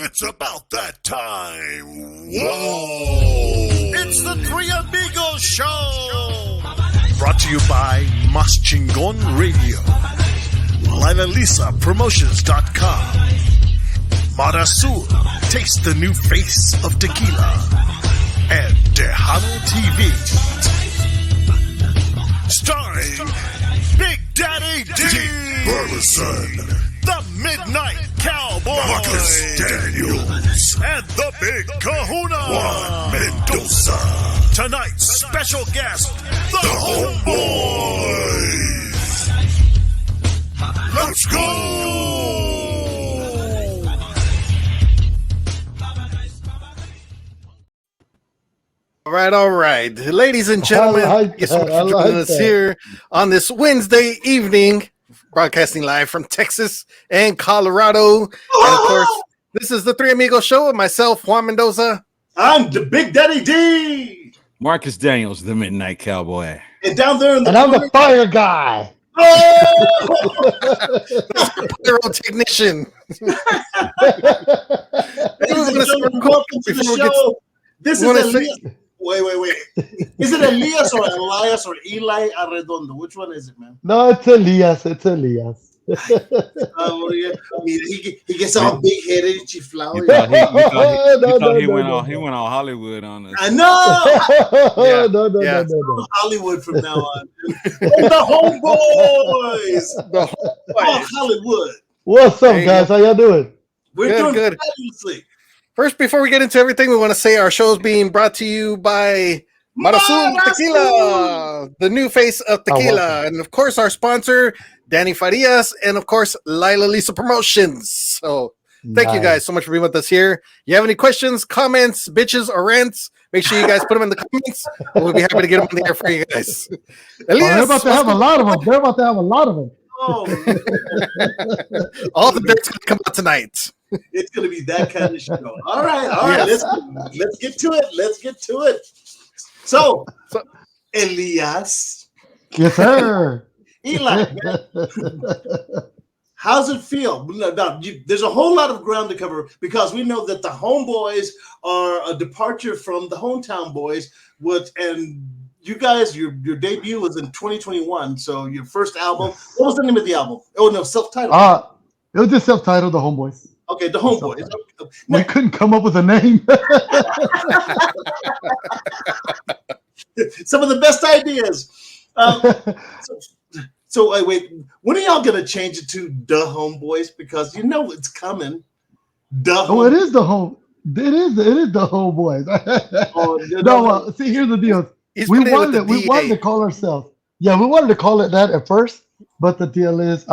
It's about that time. Whoa! It's the Three Amigos Show! Brought to you by Mas Chingon Radio, LilaLisaPromotions.com, Marasul, taste the new face of tequila, and Tejano TV. Starring Big Daddy D. Burleson, the Midnight Cowboy, Marcus Daniels, and the Big Kahuna, Juan Mendoza. Tonight's special guest, the Homeboyz. Let's go! All right. Ladies and gentlemen, thank you so much for joining us here on this Wednesday evening, broadcasting live from Texas and Colorado. And of course, this is the Three Amigos Show with myself, Juan Mendoza. I'm the Big Daddy D. Marcus Daniels, the Midnight Cowboy. And down there in the I'm the fire guy. Oh! Pyrotechnician. Ladies and gentlemen, welcome to the show. This is Elias. Wait. Is it Elias or Elias or Eli Arredondo? Which one is it, man? No, it's Elias. It's Elias. Oh, yeah. I mean, he gets all big headed, chiflao. He went all Hollywood on us. I know. No. Hollywood from now on. The Homeboyz. Hollywood. What's up, guys? How y'all doing? We're doing good. fabulously. First, before we get into everything, we want to say our show is being brought to you by Marasul Tequila, the new face of tequila. And of course, our sponsor, Danny Farias, and of course, Lila Lisa Promotions. So thank you guys so much for being with us here. You have any questions, comments, bitches, or rants? Make sure you guys put them in the comments. We'll be happy to get them on the air for you guys. Elias, they're about to have a lot of them. Oh, all the dirt's going to come out tonight. It's going to be that kind of show. All right. Yes. Let's get to it. So Elias. Yes, sir. Eli, man, how's it feel? Now, there's a whole lot of ground to cover because we know that the Homeboyz are a departure from the Hometown Boys. And you guys, your debut was in 2021. So your first album, what was the name of the album? Oh no, self-titled. It was just self-titled, The Homeboyz. Okay, The Homeboyz. We couldn't come up with a name. Some of the best ideas. So wait, when are y'all gonna change it to The Homeboyz? Because you know it's coming. It is the home. It is the Homeboyz. See, here's the deal. We wanted to call ourselves. Yeah, we wanted to call it that at first, but the deal is,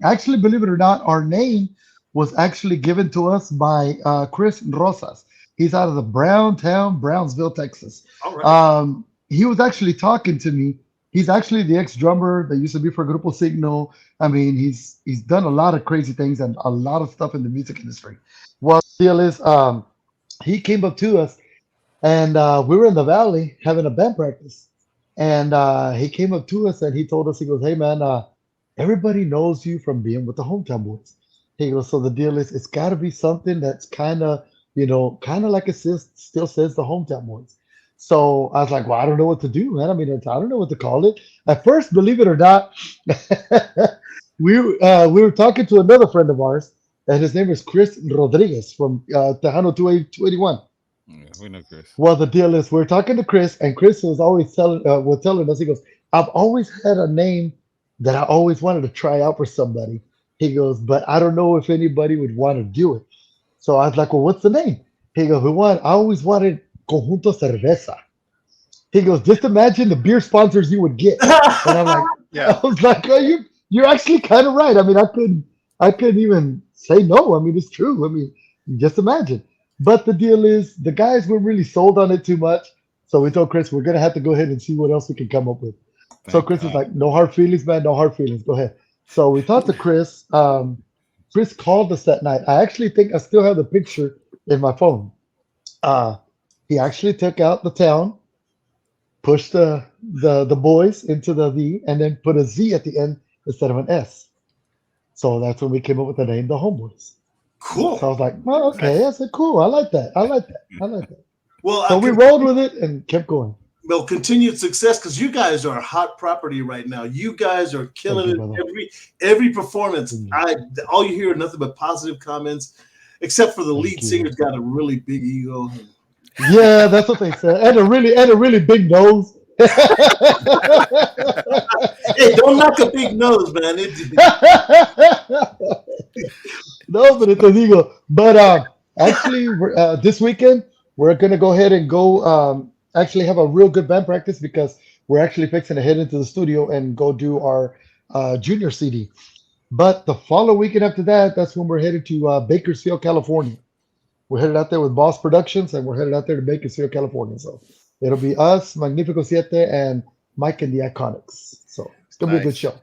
actually, believe it or not, our name was actually given to us by Chris Rosas. He's out of the Brownsville, Texas. All right. He was actually talking to me. He's actually the ex-drummer that used to be for Grupo Signo. I mean, he's done a lot of crazy things and a lot of stuff in the music industry. Well, the deal is, he came up to us, and we were in the valley having a band practice. And he came up to us and he told us, he goes, "Hey, man, everybody knows you from being with the Hometown Boys." He goes, "So the deal is, it's got to be something that's kind of like it still says the Hometown Boys." So I was like, "Well, I don't know what to do, man. I mean, I don't know what to call it." At first, believe it or not, we were talking to another friend of ours, and his name is Chris Rodriguez from Tejano 281. Yeah, we know Chris. Well, the deal is, we're talking to Chris, and Chris was always telling us, he goes, "I've always had a name that I always wanted to try out for somebody." He goes, "But I don't know if anybody would want to do it." So I was like, "Well, what's the name?" He goes, I always wanted Conjunto Cerveza." He goes, "Just imagine the beer sponsors you would get." And I'm like, I was like, "Oh, you're actually kind of right." I mean, I couldn't even say no. I mean, it's true. I mean, just imagine. But the deal is, the guys were really sold on it too much. So we told Chris, we're going to have to go ahead and see what else we can come up with. So Chris was like, "No hard feelings, man. No hard feelings. Go ahead." So we talked to Chris. Chris called us that night. I actually think I still have the picture in my phone. He actually took out the town, pushed the boys into the V, and then put a Z at the end instead of an S. So that's when we came up with the name, the Homeboyz. Cool. So I was like, oh, okay. I said, cool. I like that. Well, So we rolled with it and kept going. Well, continued success because you guys are a hot property right now. You guys are killing Thank you, it brother. every performance. Thank All you hear are nothing but positive comments, except for the lead Thank you. singer's got a really big ego. Yeah, that's what they said. And a really big nose. Hey, don't knock a big nose, man. No, but it's a ego. But actually, this weekend we're gonna go ahead and go. Actually, have a real good band practice because we're actually fixing to head into the studio and go do our junior CD. But the following weekend after that, that's when we're headed to Bakersfield, California. We're headed out there with Boss Productions, and we're headed out there to Bakersfield, California. So it'll be us, Magnifico Siete, and Mike and the Iconics. So it's gonna be a good Nice. show.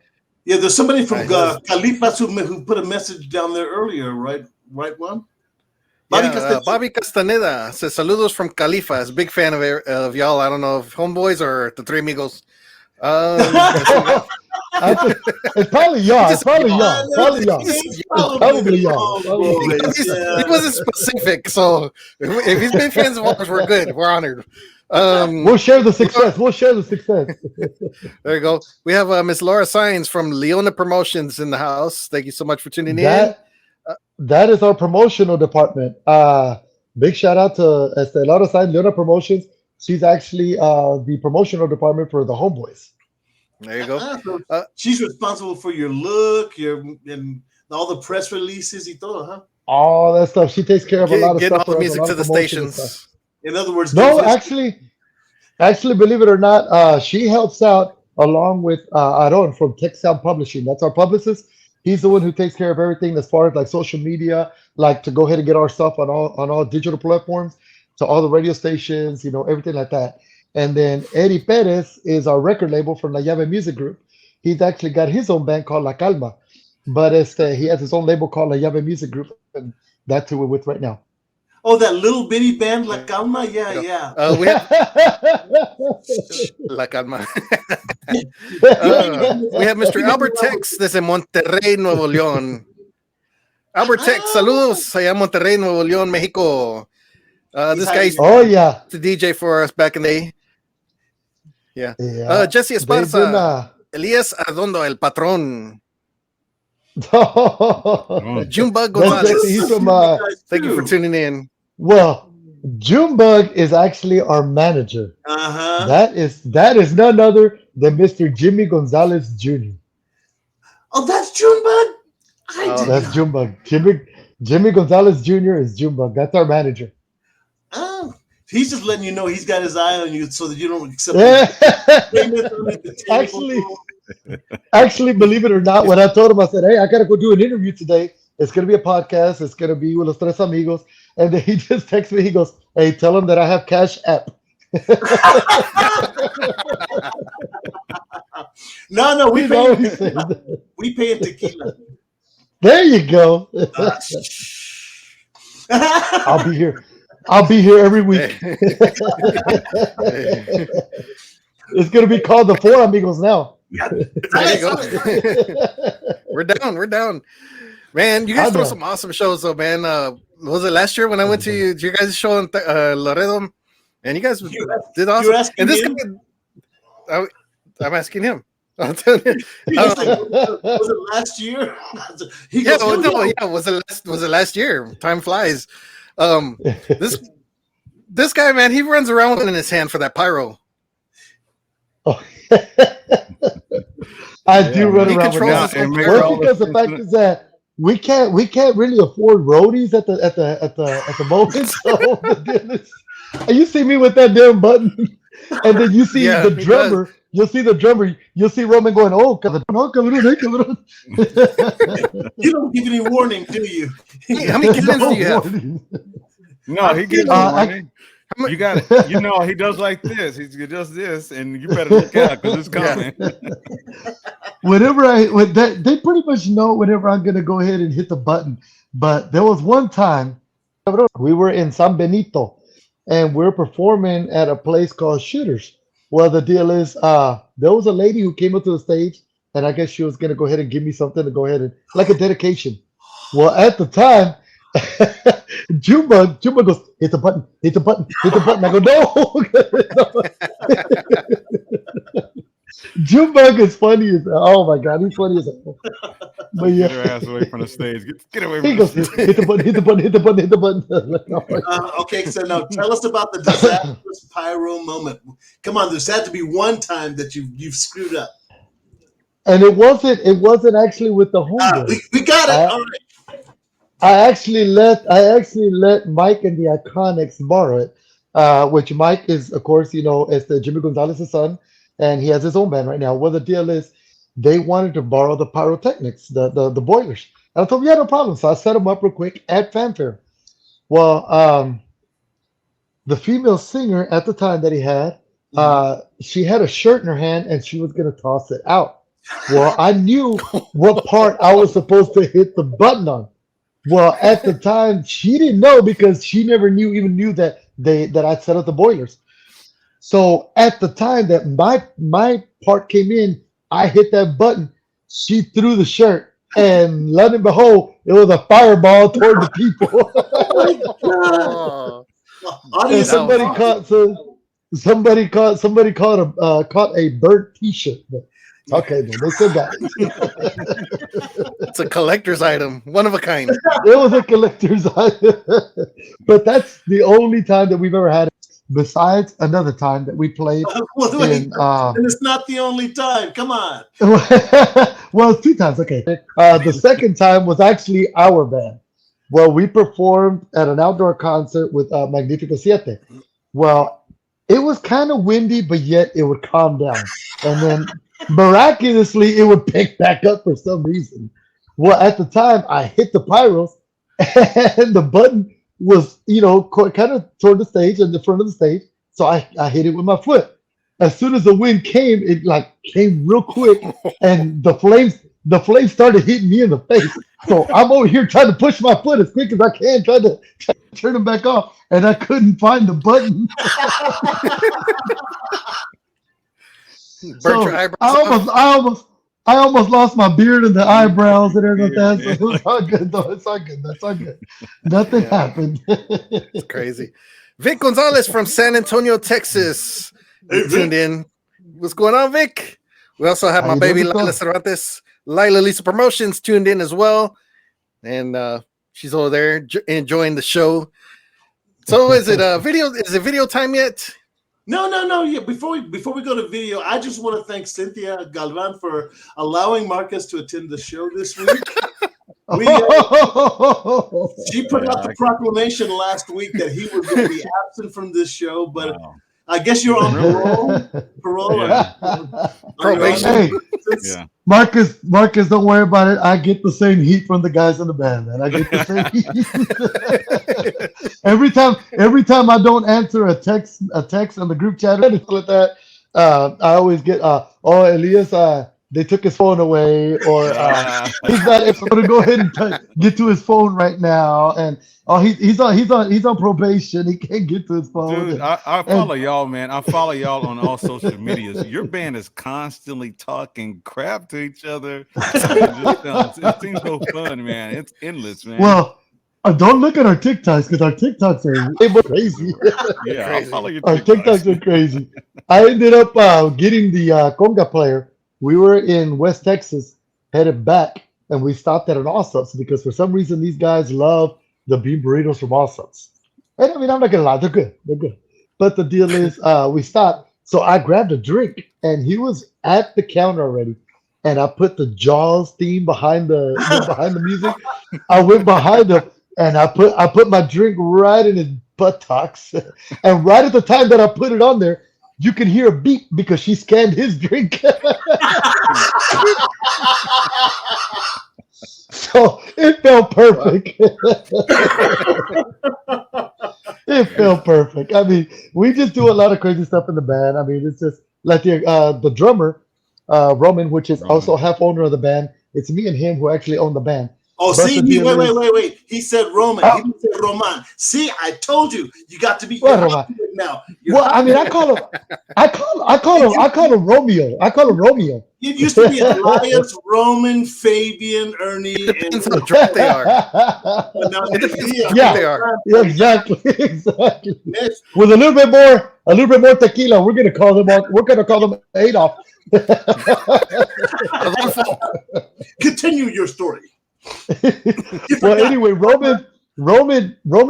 Yeah, there's somebody from Nice. Califas who put a message down there earlier, right? Right one? Bobby Castaneda says saludos from Califas. Big fan of y'all. I don't know if Homeboyz or the Three Amigos. It's probably y'all. It's probably y'all. Probably y'all. Probably y'all. He wasn't specific, so if he's been fans of ours, we're good. We're honored. We'll share the success. We'll share the success. There you go. We have Miss Laura Sines from Leona Promotions in the house. Thank you so much for tuning in. That is our promotional department. Big shout out to Laura Sines, Leona Promotions. She's actually the promotional department for the Homeboyz. There you go. So she's responsible for your look, and all the press releases y todo, huh? All that stuff. She takes care of a lot of Getting stuff. all the for us, a music lot to of the promotion and stations. stuff. In other words, No, actually, believe it or not, she helps out along with Aaron from Tech Sound Publishing. That's our publicist. He's the one who takes care of everything as far as like social media, like to go ahead and get our stuff on all digital platforms, to all the radio stations, everything like that. And then Eddie Perez is our record label from La Llave Music Group. He's actually got his own band called La Calma, but he has his own label called La Llave Music Group, and that's who we're with right now. Oh, that little bitty band, La Calma? Yeah. We have La Calma. We have Mr. Albert Tex desde Monterrey, Nuevo León. Albert Tex, saludos allá en Monterrey, Nuevo León, Mexico. This guy used to DJ for us back in the day. Yeah. Jesse Esparza, Elias Ardondo, El Patron. Junebug Gonzalez. Thank you for tuning in. Well, Junebug is actually our manager. Uh-huh. That is none other than Mr. Jimmy Gonzalez Jr. Oh, that's Junebug? That's Junebug. Jimmy Gonzalez Jr. is Junebug. That's our manager. Oh, he's just letting you know he's got his eye on you so that you don't accept Actually, believe it or not, when I told him, I said, hey, I got to go do an interview today. It's going to be a podcast. It's going to be with Los Tres Amigos. And then he just texts me. He goes, hey, tell him that I have Cash App. No, we pay in tequila. There you go. I'll be here. Every week. It's going to be called the Four Amigos now. Yeah. There you go. We're down. Man, you guys throw some awesome shows though, man. Was it last year when I went to your guys' show in Laredo? And you guys did awesome. And this guy, I'm asking him. I'll tell you. Was it last year? Was it last year? Time flies. This guy, man, he runs around in his hand for that pyro. I do run around with that. Because the fact is that we can't really afford roadies at the moment. So you see me with that damn button, and then you see the drummer. You'll see the drummer. You'll see Roman going, "Oh, cabrón." You don't give any warning, do you? How many kittens do you have? No, he gives warning. You got it. He does like this. He does this, and you better look out because it's coming. They pretty much know whenever I'm gonna go ahead and hit the button. But there was one time we were in San Benito, and we're performing at a place called Shooters. Well, the deal is, there was a lady who came up to the stage, and I guess she was gonna go ahead and give me something to go ahead and like a dedication. Well, at the time, Juma goes, hit the button, hit the button, hit the button. I go, no. Junebug is funny as oh my god, he's funny as hell. But Get yeah, her ass away from the stage. Get away he from goes, the stage. hit the button, hit the button, hit the button, hit the button. Like, oh my God. Okay, so now tell us about the disastrous pyro moment. Come on, there's had to be one time that you've screwed up. And it wasn't actually with the Homeboys. We got it. I, All right. I actually let Mike and the Iconics borrow it, which Mike is, of course, is the Jimmy Gonzalez's son, and he has his own band right now. Well, the deal is, they wanted to borrow the pyrotechnics, the boilers. And I told them, yeah, no problem. So I set them up real quick at Fanfare. Well, the female singer at the time that he had, she had a shirt in her hand and she was gonna toss it out. Well, I knew what part I was supposed to hit the button on. Well, at the time, she didn't know because she never even knew that I'd set up the boilers. So at the time that my part came in, I hit that button. She threw the shirt, and lo and behold, it was a fireball toward the people. Oh, And Audience, somebody caught a burnt T-shirt. But okay, then they still got it. it's a collector's item, one of a kind. It was a collector's item. But that's the only time that we've ever had it. Besides another time that we played wait, in and it's not the only time. Come on. well, it's two times. Okay. The second time was actually our band. Well, we performed at an outdoor concert with Magnifico Siete. Well, it was kind of windy, but yet it would calm down. And then miraculously, it would pick back up for some reason. Well, at the time, I hit the pyros and the button was, kind of toward the stage and the front of the stage. So I hit it with my foot. As soon as the wind came, it came real quick, and the flames started hitting me in the face. So I'm over here trying to push my foot as quick as I can, trying to turn it back off, and I couldn't find the button. Burnt your eyebrows. I almost lost my beard and the eyebrows and everything like that. So it's all good though. It's all good. That's all good. Nothing happened. It's crazy. Vic Gonzalez from San Antonio, Texas. Hey, Tuned in. What's going on, Vic? We also have How my you baby doing, Lila sir? Cervantes, Lila Lisa Promotions, tuned in as well, and she's over there enjoying the show. So, is it video? Is it video time yet? No. Yeah, before we go to video, I just want to thank Cynthia Galvan for allowing Marcus to attend the show this week. She put out the proclamation last week that he was going to be absent from this show, but I guess you're on parole. Yeah. Probation. Hey, Yeah. Marcus, don't worry about it. I get the same heat from the guys in the band, man. I get the same heat. every time I don't answer a text on the group chat or anything like that, I always get Elias, they took his phone away, or he's not able to go ahead and get to his phone right now, and he's on probation. He can't get to his phone. Dude, I follow y'all, man. I follow y'all on all social medias. Your band is constantly talking crap to each other. It seems so fun, man. It's endless, man. Well, don't look at our TikToks because our TikToks are crazy. Yeah, I'll follow your Our TikToks. TikToks are crazy. I ended up getting the conga player. We were in West Texas, headed back, and we stopped at an Allsup's because for some reason these guys love the bean burritos from Allsup's. And I mean, I'm not gonna lie, they're good. They're good. But the deal is, we stopped. So I grabbed a drink, and he was at the counter already. And I put the Jaws theme behind the music. I went behind him, and I put my drink right in his buttocks. And right at the time that I put it on there, you can hear a beep because she scanned his drink. So it felt perfect. It felt perfect. I mean, we just do a lot of crazy stuff in the band. I mean, it's just like the drummer, Roman, which is also half owner of the band. It's me and him who actually own the band. Oh, But see, the deal is- wait. He said Roman. Oh. He didn't say Roman. See, I told you. You got to be What, you're Roman? up to it now. You're Well, up I mean, to I it. call him Romeo. I call him Romeo. It used to be Elias, Roman, Fabian, Ernie, and Depends how drunk they are. but now It depends yeah, how Yeah. drunk they are. Yeah, exactly. Yes. With a little bit more tequila, we're gonna call them Adolf. Continue your story. Well, anyway, Roman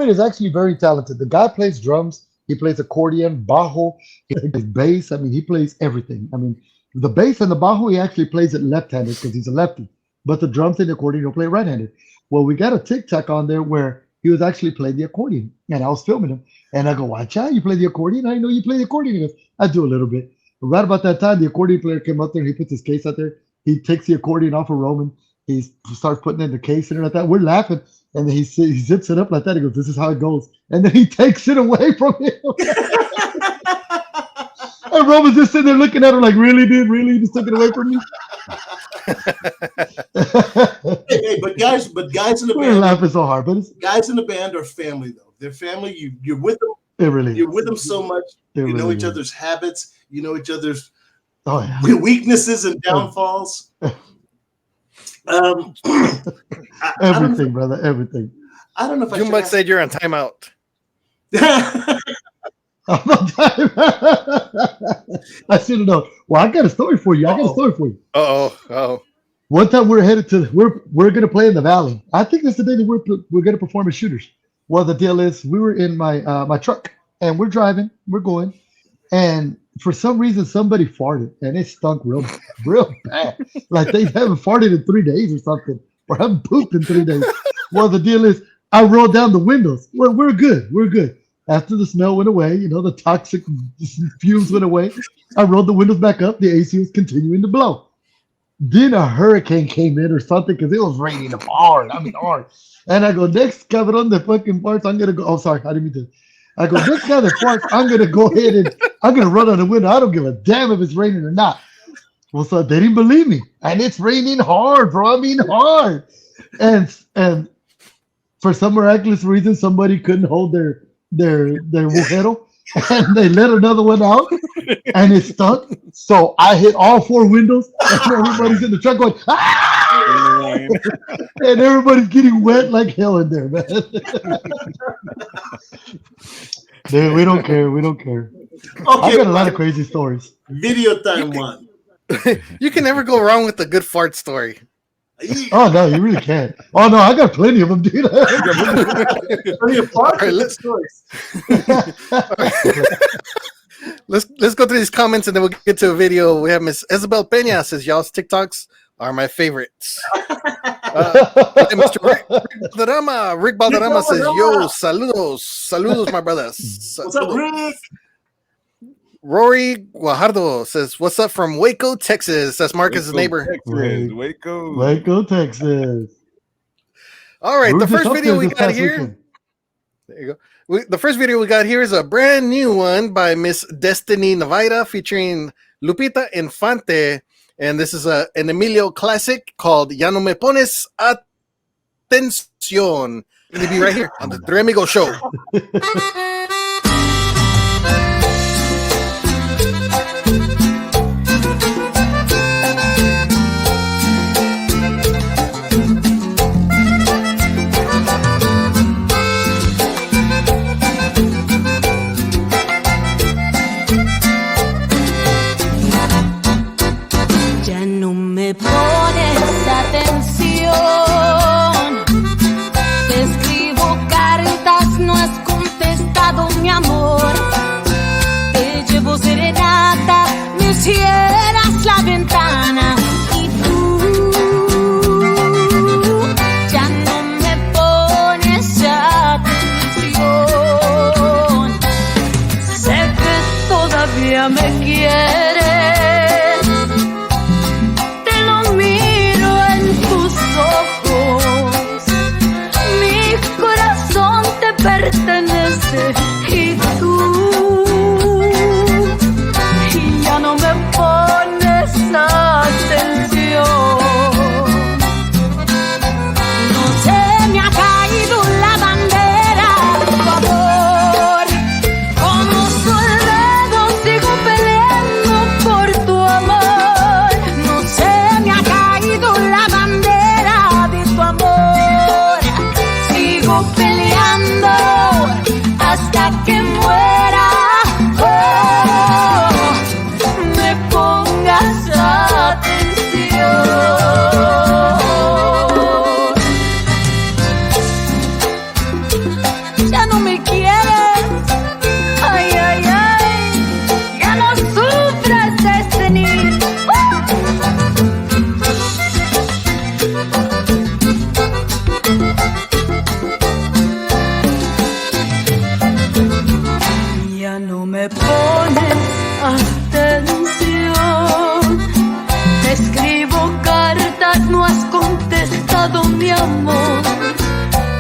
is actually very talented. The guy plays drums, he plays accordion, bajo, he plays bass. I mean, he plays everything. I mean, the bass and the bajo, he actually plays it left-handed because he's a lefty. But the drums and the accordion, he'll play right-handed. Well, we got a TikTok on there where he was actually playing the accordion, and I was filming him. And I go, watch out, you play the accordion? I know you play the accordion. He goes, I do a little bit. Right about that time, the accordion player came up there, he puts his case out there, he takes the accordion off of Roman, he starts putting it in the case and like that. We're laughing, and then he zips it up like that. He goes, this is how it goes. And then he takes it away from him. And Roman's just sitting there looking at him like, really, dude? Really? You just took it away from me? Hey, but guys in the We're band, laughing so hard, but guys in the band are family though. They're family. You're with them. it really You're is. with them so much. It You know really each is. other's habits. You know each other's Oh, yeah. weaknesses and downfalls. Everything, brother, everything. I don't know if I June should Buck ask- said you're on timeout. I should have known. Well, I got a story for you. Oh. One time we're gonna play in the valley. I think that's the day that we're gonna perform as shooters. Well, the deal is we were in my truck and we're driving, we're going, and for some reason somebody farted and it stunk real bad. Like they haven't farted in 3 days or something, or haven't pooped in 3 days. Well, the deal is I rolled down the windows. Well, we're good. After the smell went away, the toxic fumes went away. I rolled the windows back up. The AC was continuing to blow. Then a hurricane came in or something because it was raining hard. I mean, hard. And I go, next cabrón de fucking farts, I'm going to go. Oh, sorry. I didn't mean to. I go, next guy that farts, I'm going to go ahead and I'm going to run on the window. I don't give a damn if it's raining or not. Well, so they didn't believe me. And it's raining hard, bro. I mean, hard. And for some miraculous reason, somebody couldn't hold their mujero, and they let another one out, and it stunk. So I hit all 4 windows, and everybody's in the truck going, ah! And everybody's getting wet like hell in there, man. Dude, we don't care. I got a lot of crazy stories. Video time one. You can never go wrong with a good fart story. Oh no, you really can't. Oh no, I got plenty of them, dude. Let's go through these comments and then we'll get to a video. We have Miss Isabel Peña says y'all's TikToks are my favorites. Mr. Rick Balderrama says, yo, saludos, my brothers. What's up, Rick? Rory Guajardo says, what's up from Waco, Texas? That's Marcus's neighbor. Waco, Texas. All right, the first video we got here. Weekend. There you go. The first video we got here is a brand new one by Miss Destiny Navaira featuring Lupita Infante. And this is an Emilio classic called Ya No Me Pones Atención. It'll be right here on the Three Amigos Show. Ya no me pones atención. Te escribo cartas, no has contestado, mi amor. Te llevo serenata, me cierras la ventana. Y tú ya no me pones atención. Sé que todavía me quieres. Pertenece y tú ya no me pones atención. No atención. Te escribo cartas, no has contestado, mi amor.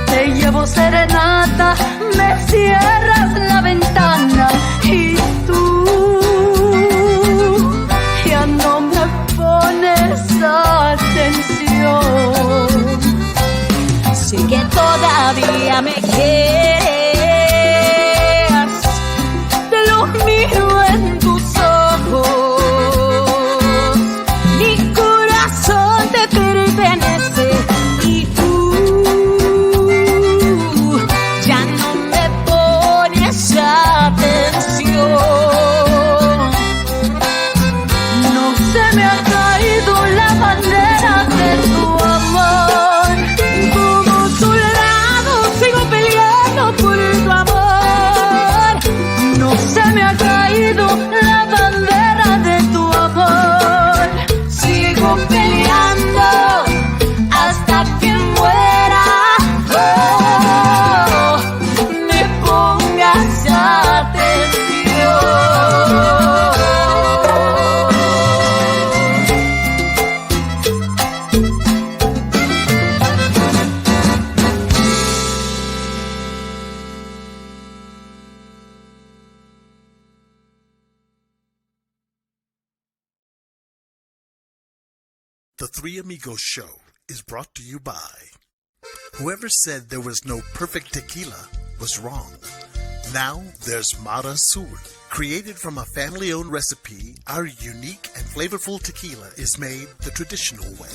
Te llevo serenata, me cierras la ventana y tú ya no me pones atención. Sé que todavía me quieres, te lo miro en tus ojos. Mi corazón te pertenece y tú ya no me pones atención. No se me ha caído la bandera de tu amor. Como soldado sigo peleando por tu amor. No se me ha caído la bandera de tu amor. Sigo peleando hasta que muera. Oh, me pongas atención. The Three Amigos Show is brought to you by whoever said there was no perfect tequila was wrong. Now there's Mara Sul. Created from a family-owned recipe, our unique and flavorful tequila is made the traditional way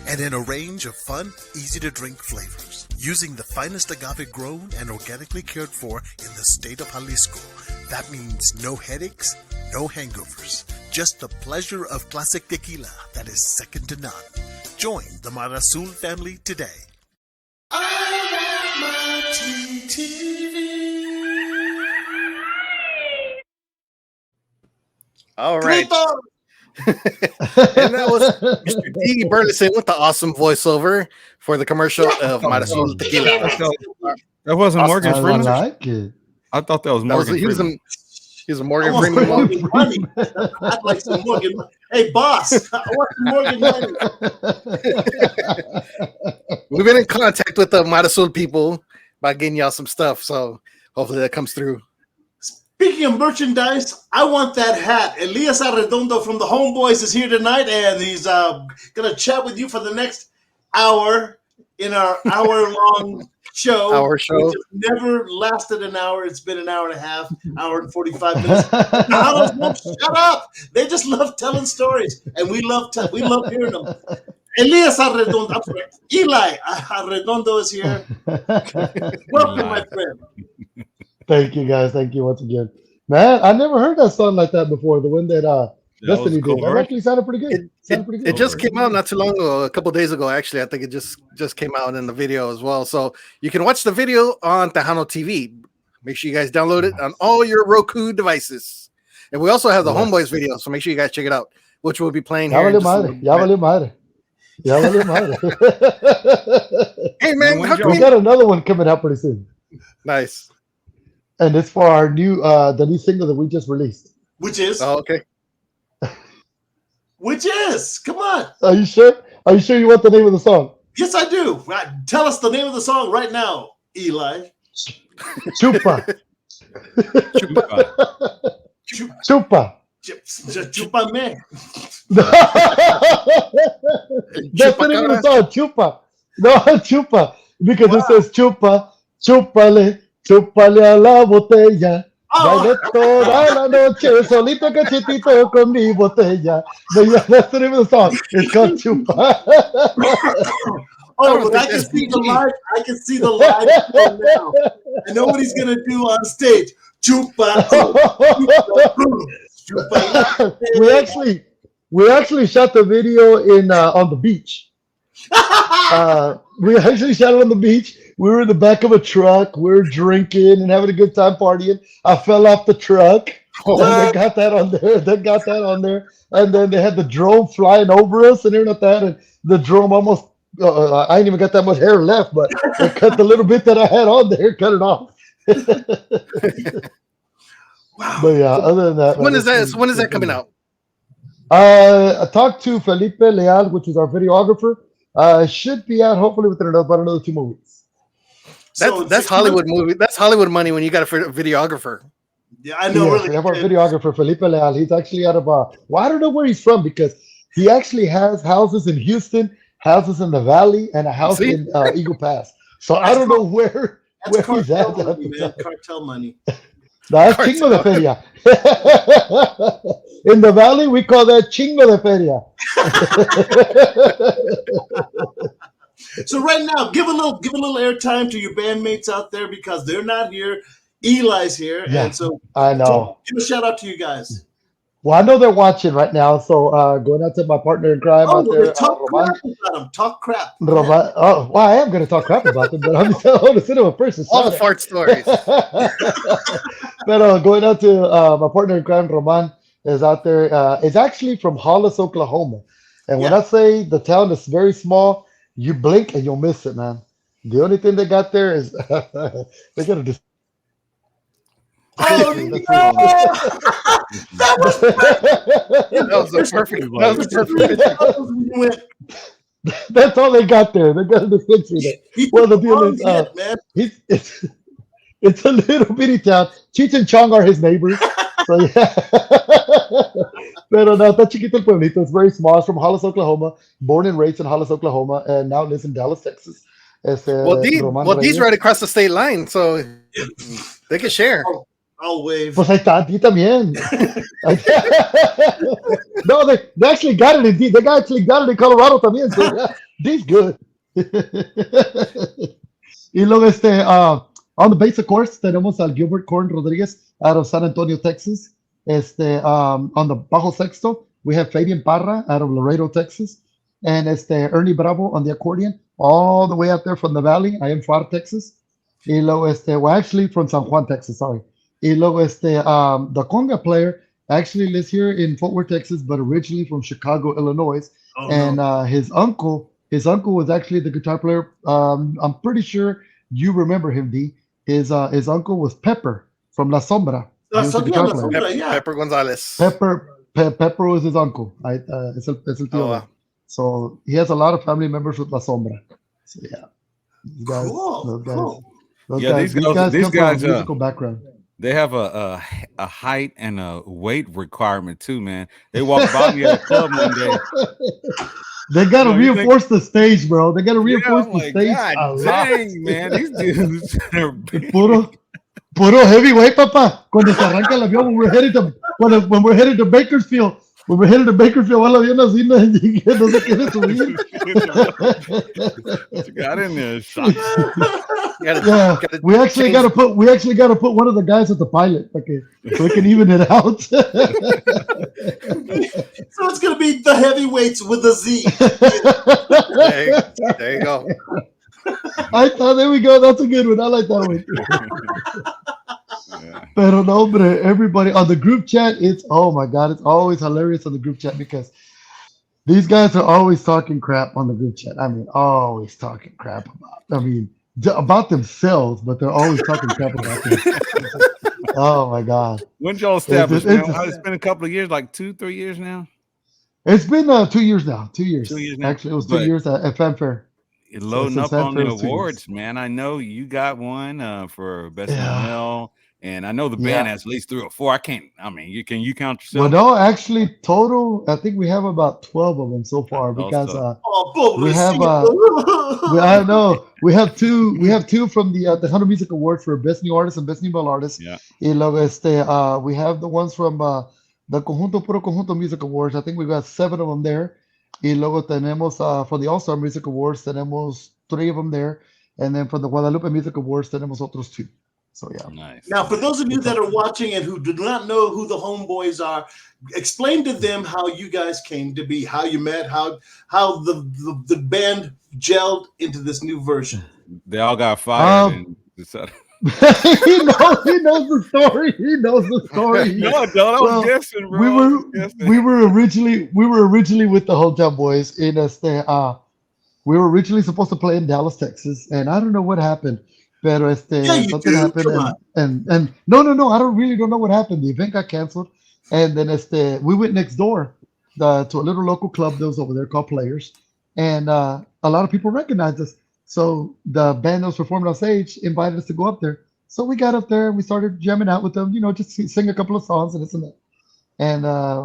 and in a range of fun, easy-to-drink flavors. Using the finest agave grown and organically cared for in the state of Jalisco. That means no headaches, no hangovers. Just the pleasure of classic tequila that is second to none. Join the Mara Sul family today. All right. And that was Mr. D. Burleson with the awesome voiceover for the commercial of Marasul Tequila. That wasn't Morgan I Freeman. like it. I thought that was Morgan He was Freeman. a Morgan I want Freeman. Morgan money. I'd like some Morgan money. Hey, boss, I want some Morgan money. We've been in contact with the Marasul people by getting y'all some stuff, so hopefully that comes through. Speaking of merchandise, I want that hat. Elias Arredondo from the Homeboyz is here tonight, and he's going to chat with you for the next hour in our hour-long show. Our show. Which has never lasted an hour. It's been an hour and a half, hour and 45 minutes. Shut up. They just love telling stories, and we love hearing them. Elias Arredondo, I'm sorry, Eli Arredondo is here. Welcome, my friend. Thank you, guys. Thank you once again. Man, I never heard that song like that before. The one that Destiny did. That actually sounded pretty good. It just came out not too long ago, a couple days ago, actually. I think it just came out in the video as well. So you can watch the video on Tejano TV. Make sure you guys download it on all your Roku devices. And we also have the Homeboyz video, so make sure you guys check it out, which we'll be playing here. Ya valió madre. Hey, man, we got another one coming out pretty soon. Nice. And it's for our new the new single that we just released. Which is? Oh, okay. Which is? Come on. Are you sure? Are you sure you want the name of the song? Yes, I do. Tell us the name of the song right now, Eli. Chupa. Chupa. Chupa me. That's the name of the song, Chupa. No, Chupa. Because it says Chupa, Chúpale, chúpale a la botella. Bailé toda la noche, solito cachetito con mi botella. That's the name of the song. It's called Chupa. Oh, but I can see the live. I can see the live now. I know what he's gonna do on stage. Chupa. Chupa. We actually shot the video in on the beach. We actually shot it on the beach. We were in the back of a truck. We were drinking and having a good time partying. I fell off the truck. And they got that on there. And then they had the drone flying over us and everything like that. And the drone almost, I ain't even got that much hair left, but they cut the little bit that I had on there, cut it off. Wow. But yeah, other than that, When man, is that? So when is that coming out? I talked to Felipe Leal, which is our videographer. Should be out hopefully within about another 2 more weeks. So That's Hollywood movie. That's Hollywood money when you got a videographer. Yeah, I know. Yes, Really, we have our videographer Felipe Leal. He's actually out of well, I don't know where he's from because he actually has houses in Houston, houses in the Valley, and a house in Eagle Pass. So I don't know where he's at. Money, man. Cartel money. That's chingo de feria. In the Valley, we call that chingo de feria. So right now, give a little airtime to your bandmates out there because they're not here. Eli's here, Yeah, and so I know. Give a shout out to you guys. Well, I know they're watching right now, so going out to my partner in crime out there, talk Roman. crap about them. Talk crap. Roman. Oh, well, I am going to talk crap about them, but I'm just going to sit in a person. All the fart stories. But going out to my partner in crime, Roman, is out there. Is actually from Hollis, Oklahoma. And when I say the town is very small, you blink and you'll miss it, man. The only thing they got there is they got a Oh no! That was a perfect. That was a perfect. That's all they got there. They got a dispensary there. Well, the deal is, man. It's a little bitty town. Cheech and Chong are his neighbors. So yeah. Pero no, está chiquito el pueblito. It's very small. It's from Hollis, Oklahoma. Born and raised in Hollis, Oklahoma, and now lives in Dallas, Texas. These right across the state line, so they can share. I'll wave. Pues ahí está, a ti también. No, they actually got it in. They actually got it in Colorado también. So yeah, D's good. Y luego on the basic course tenemos al Gilbert Corn Rodriguez out of San Antonio, Texas. On the bajo sexto we have Fabian Parra out of Laredo, Texas, and Ernie Bravo on the accordion, all the way out there from the Valley. I am Far, Texas. Y luego well, actually from San Juan, Texas. Sorry. Y luego the conga player actually lives here in Fort Worth, Texas, but originally from Chicago, Illinois. His uncle was actually the guitar player. I'm pretty sure you remember him, D. His uncle was Pepper from La Sombra. Pepper Gonzalez. Pepper was his uncle. Es el tío. Wow. So he has a lot of family members with La Sombra. So yeah, These guys musical background. They have a height and a weight requirement too, man. They walked by me at a club one day. They got to reinforce the stage, bro. They got to reinforce the stage. God dang, man, these dudes are big. Puro heavyweight, papa. Cuando se arranca el avión, when we're headed to Bakersfield. When we're headed to Bakersfield, el avión así no se quiere subir. You got in there, we actually got to put one of the guys as the pilot, okay, so we can even it out. So it's gonna be the heavyweights with a Z. There you go. I thought, there we go. That's a good one. I like that one. Pero no, hombre, everybody on the group chat, oh my God, it's always hilarious on the group chat because these guys are always talking crap on the group chat. I mean, always talking crap about themselves, but they're always talking crap about them. Oh my God. When'd y'all establish? It's been a couple of years, like 2-3 years now. It's been 2 years now. 2 years. 2 years now. Actually, it was 2 years at Fanfare. Loading up on the awards, man. I know you got one for Best Male, and I know the band has at least 3 or 4. Can you count yourself? Well, no, actually, total, I think we have about 12 of them so far because we have I know we have two from the Hunter Music Awards for Best New Artist and Best New Male Artist. Yeah. Y luego we have the ones from the Puro Conjunto Music Awards. I think we got 7 of them there. Y luego tenemos for the All-Star Music Awards, tenemos 3 of them there. And then for the Guadalupe Music Awards, tenemos otros 2. So, yeah. Nice. Now, for those of you that are watching and who do not know who the Homeboyz are, explain to them how you guys came to be, how you met, how the band gelled into this new version. They all got fired and decided. he knows the story. No, I was guessing, bro. We were originally with the Hometown Boys in we were originally supposed to play in Dallas, Texas, and I don't know what happened. Pero Yeah, you something do. happened Come on. and no, I don't know what happened. The event got canceled, and then we went next door to a little local club that was over there called Players, and a lot of people recognized us. So the band that was performing on stage invited us to go up there. So we got up there and we started jamming out with them, just sing a couple of songs and this and that. And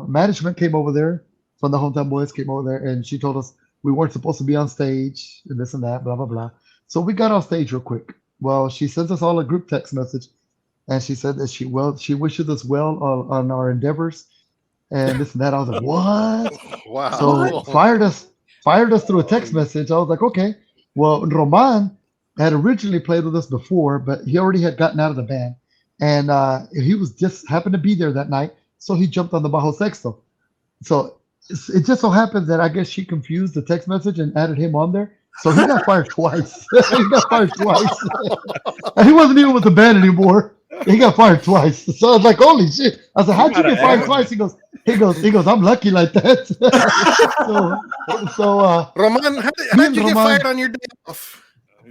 management came over there from the Hometown Boys came over there, and she told us we weren't supposed to be on stage and this and that, blah blah blah. So we got off stage real quick. Well, she sends us all a group text message, and she said that she wishes us well on our endeavors and this and that. I was like, what? So Wow. fired us through a text message. I was like, okay. Well, Roman had originally played with us before, but he already had gotten out of the band, and he was just happened to be there that night, so he jumped on the bajo sexto. So it just so happened that I guess she confused the text message and added him on there. So he got fired twice. He got fired twice. And he wasn't even with the band anymore. He got fired twice. So I was like, holy shit. I said, how'd you get fired twice? He goes, I'm lucky like that. so Roman, how'd you get fired on your day off?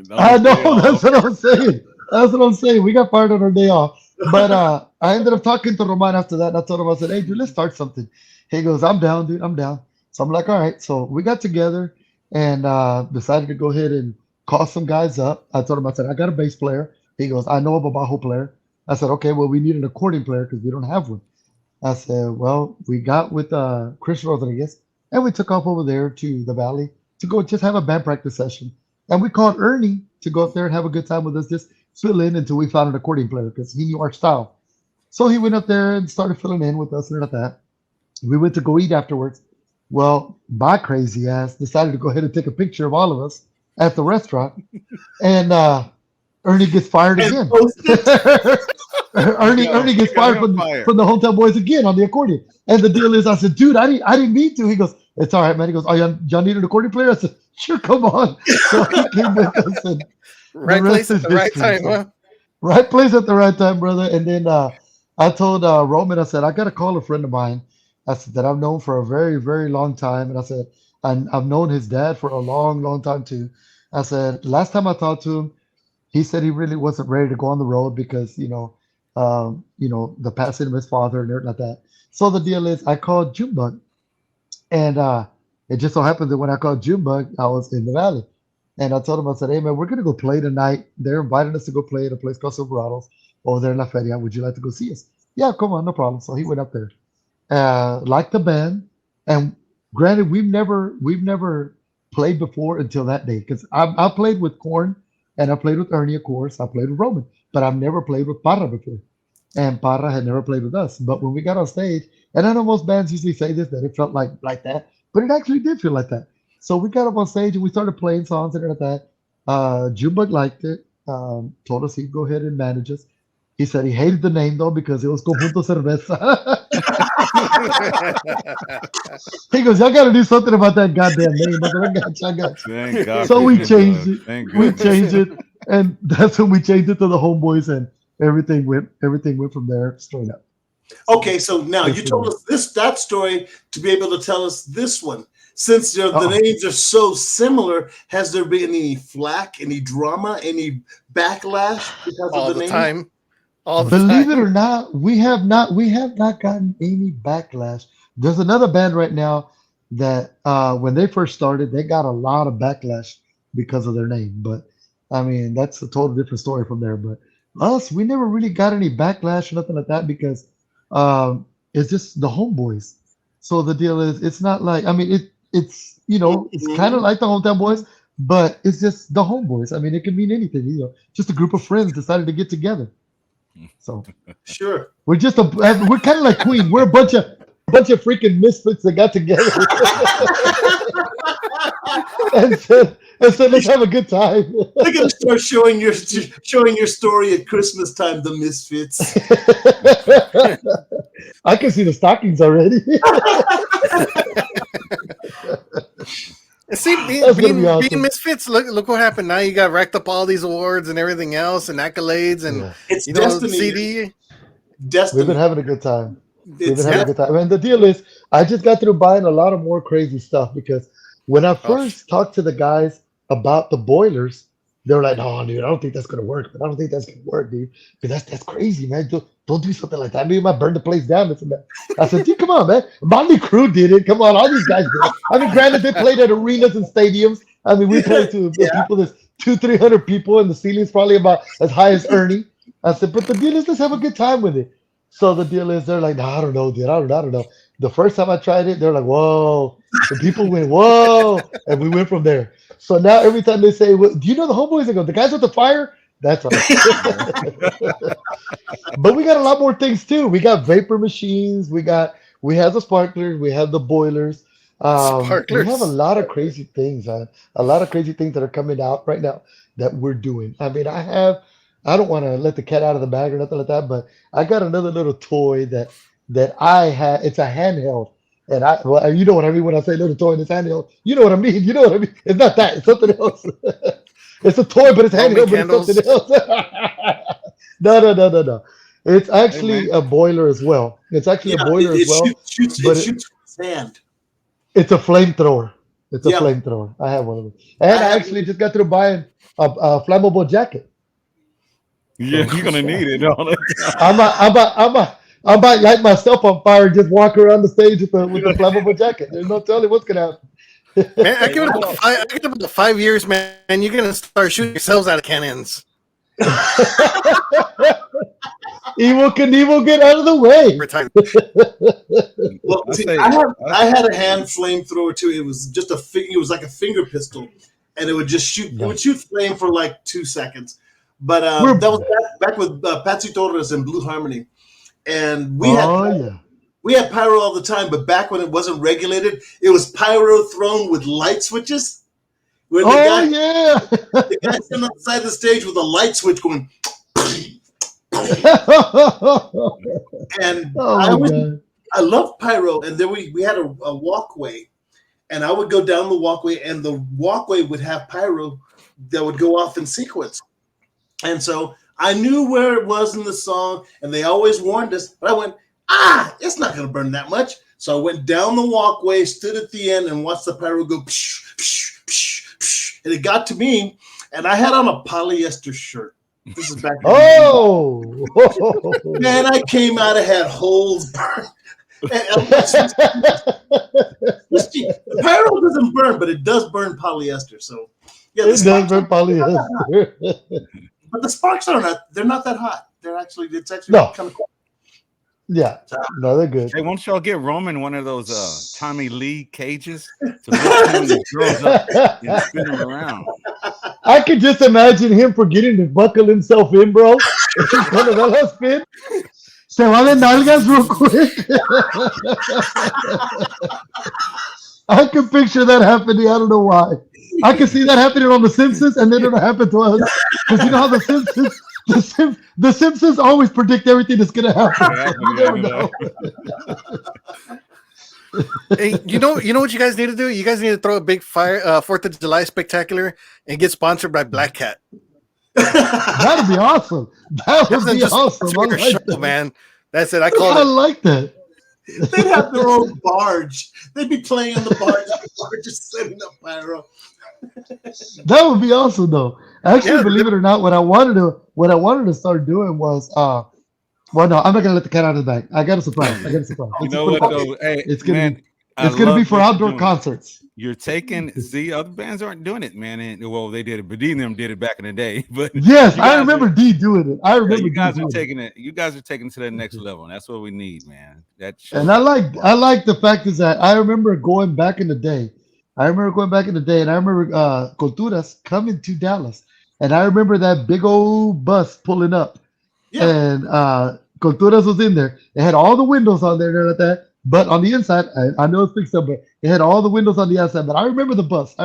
I know, that's what I'm saying. That's what I'm saying. We got fired on our day off. But I ended up talking to Roman after that, and I told him, I said, hey, dude, let's start something. He goes, I'm down, dude. I'm down. So I'm like, all right. So we got together and decided to go ahead and call some guys up. I told him, I said, I got a bass player. He goes, I know of a bajo player. I said, okay, well, we need an accordion player because we don't have one. I said, well, we got with Chris Rodriguez, and we took off over there to the Valley to go just have a band practice session. And we called Ernie to go up there and have a good time with us, just fill in until we found an accordion player because he knew our style. So he went up there and started filling in with us and like that. We went to go eat afterwards. Well, my crazy ass decided to go ahead and take a picture of all of us at the restaurant, and Ernie gets fired again. Ernie gets fired from the Hometown Boys again on the accordion. And the deal is, I said, dude, I didn't mean to. He goes, it's all right, man. He goes, oh, y'all need an accordion player? I said, sure, come on. So he came with us. And right place at the right time, huh? Right place at the right time, brother. And then I told Roman, I said, I got to call a friend of mine. I said that I've known for a very, very long time. And I said, I've known his dad for a long, long time too. I said, last time I talked to him, he said he really wasn't ready to go on the road because, the passing of his father and everything like that. So the deal is I called Junebug. And it just so happened that when I called Junebug, I was in the Valley. And I told him, I said, hey, man, we're going to go play tonight. They're inviting us to go play at a place called Silverados over there in La Feria. Would you like to go see us? Yeah, come on, no problem. So he went up there. Liked the band. And granted, we've never played before until that day. Because I played with Korn and I played with Ernie, of course. I played with Roman. But I've never played with Parra before. And Parra had never played with us. But when we got on stage, and I know most bands usually say this, that it felt like that. But it actually did feel like that. So we got up on stage and we started playing songs and like that. Junebug liked it. Told us he'd go ahead and manage us. He said he hated the name though because it was Conjunto Cerveza. He goes, y'all got to do something about that goddamn name. I got. Thank God. So we changed it. Thank We goodness. changed it, and that's when we changed it to the Homeboys, and everything went from there straight up. Okay, so now you told us that story to be able to tell us this one. Since the names are so similar, has there been any flack, any drama, any backlash because All of the the name? time. All the Believe time. it or not, we have not gotten any backlash. There's another band right now that when they first started, they got a lot of backlash because of their name. But I mean, that's a total different story from there. But us, we never really got any backlash or nothing like that because it's just the Homeboys. So the deal is, it's not like, I mean, it's kind of like the Hometown Boys, but it's just the Homeboys. I mean, it can mean anything. Just a group of friends decided to get together. So Sure. we're kind of like Queen. We're a bunch of freaking misfits that got together and said let's have a good time. They're gonna start showing your story at Christmas time, the Misfits. I can see the stockings already. See, That's gonna be awesome. being misfits. Look what happened. Now you got racked up all these awards and everything else and accolades and Yeah. It's the destiny. CD. Destiny. We've been having a good time. It's Having a good time. And the deal is, I just got through buying a lot of more crazy stuff because when I first talked to the guys about the boilers, They were like, no, dude, I don't think that's gonna work. But I don't think that's gonna work, dude. Because that's crazy, man. Don't do something like that. Maybe you might burn the place down. This and that. I said, dude, come on, man. Motley Crue did it. Come on, all these guys did it. I mean, granted, they played at arenas and stadiums. I mean, we played to people that's 200-300 people, and the ceiling's probably about as high as Ernie. I said, but the deal is, let's have a good time with it. So the deal is, they're like, no, I don't know, dude. I don't know. The first time I tried it, they're like, whoa. The people went, whoa. And we went from there. So now every time they say, well, do you know the Homeboyz? I go, the guys with the fire? That's us. But we got a lot more things too. We got vapor machines. We have the sparklers. We have the boilers. We have a lot of crazy things, man. A lot of crazy things that are coming out right now that we're doing. I mean, I don't want to let the cat out of the bag or nothing like that, but I got another little toy that I had. It's a handheld. And you know what I mean when I say little toy and it's handheld. You know what I mean. It's not that. It's something else. It's a toy, but it's handheld, but it's something else. No. It's actually a boiler as well. It's actually a boiler as well. It shoots sand. It's a flamethrower. It's a flamethrower. I have one of them. And I actually just got through buying a flammable jacket. Yeah, you're gonna need it. I might light myself on fire and just walk around the stage with the flammable jacket. There's no telling what's gonna happen. Man, I give it about 5 years, man. And you're gonna start shooting yourselves out of cannons. Evil Knievel, get out of the way. Well, see, I had a hand flamethrower too. It was just it was like a finger pistol, and it would just shoot. It would shoot flame for like 2 seconds. But that was back with Patsy Torres and Blue Harmony. And we had pyro all the time, but back when it wasn't regulated, it was pyro thrown with light switches. Where the guy sitting on the side of the stage with a light switch going. And I love pyro, and then we had a walkway, and I would go down the walkway, and the walkway would have pyro that would go off in sequence, and so I knew where it was in the song, and they always warned us. But I went, it's not going to burn that much. So I went down the walkway, stood at the end, and watched the pyro go, psh, psh, psh, psh. And it got to me, and I had on a polyester shirt. This is back. Man, I came out, I had holes burned. The pyro doesn't burn, but it does burn polyester. So yeah, it does burn polyester. But the sparks they're not that hot. It's actually kind of cool. Yeah, no, they're good. Hey, won't y'all get Roman one of those Tommy Lee cages to lift him and girls up and spin him around? I could just imagine him forgetting to buckle himself in, bro. Cuando va a spin, se va de nalgas real quick. I can picture that happening. I don't know why. I can see that happening on The Simpsons, and then it'll happen to us. Because you know how the Simpsons always predict everything that's going to happen. You never know. Hey, you know what you guys need to do? You guys need to throw a big 4th of July spectacular and get sponsored by Black Cat. That'd be awesome. That would be awesome. I like show, that. Man. That's it. I like that. They'd have their own barge. They'd be playing on the barge, just setting up pyro. That would be awesome, though. Actually, believe it or not, what I wanted to start doing was, well, no, I'm not gonna let the cat out of the bag. I got a surprise. You know what, though? Hey, it's gonna be for outdoor concerts. You're taking other bands aren't doing it, man. And well, they did it, but D and them did it back in the day. But yes, I remember D doing it. I remember you guys are taking it. You guys are taking it to the next level, and that's what we need, man. And I like the fact is that I remember going back in the day. And I remember Culturas coming to Dallas, and I remember that big old bus pulling up, and Culturas was in there. It had all the windows on there like that. But on the inside, I know it's fixed up, but it had all the windows on the outside. But I remember the bus.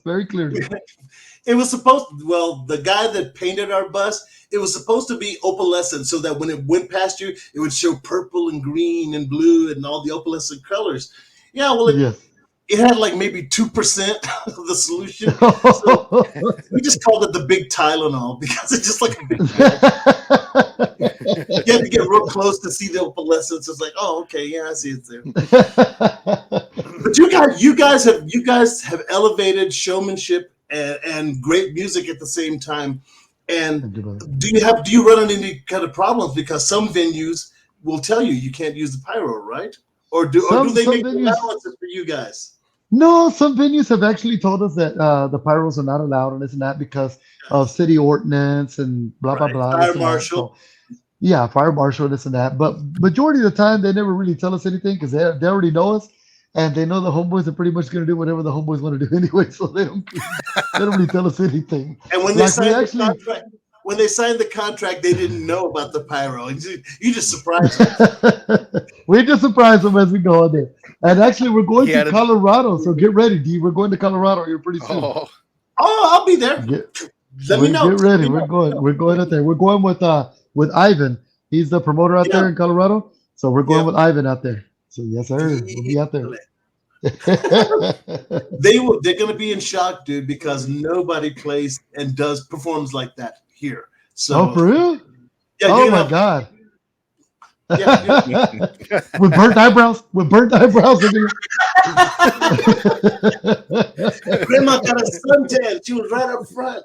Very clearly. It was the guy that painted our bus, it was supposed to be opalescent so that when it went past you, it would show purple and green and blue and all the opalescent colors. Yeah, well, it had like maybe 2% of the solution. So we just called it the big Tylenol because it's just like a big you had to get real close to see the opalescence. It's like, oh, okay, yeah, I see it there. But you guys have elevated showmanship and great music at the same time. And Thank you, brother. do you run into any kind of problems because some venues will tell you can't use the pyro, right? Or do they make allowances for you guys? No, some venues have actually told us that the pyros are not allowed and this and that because of city ordinance and blah blah Right. blah. Fire this and that. marshal. So, yeah, fire marshal, this and that. But majority of the time, they never really tell us anything because they already know us and they know the homeboys are pretty much going to do whatever the homeboys want to do anyway. So they don't really tell us anything. And when they Like, signed we the contract, when they signed the contract, they didn't know about the pyro. You just surprised them. We just surprise them as we go on there. And actually, we're going Yeah, to Colorado, so get ready, D. We're going to Colorado here pretty soon. Oh, Oh, I'll be there. Let me know. Get ready. Let me We're know. going. We're going out there. We're going with Ivan. He's the promoter out there in Colorado. So we're going Yeah. with Ivan out there. So yes, sir. We'll be out there. They're gonna be in shock, dude, because nobody plays and performs like that here. So Oh, for real? yeah, Oh you're my gonna God. yeah, With burnt eyebrows. With burnt eyebrows. Grandma got a suntan. She was right up front.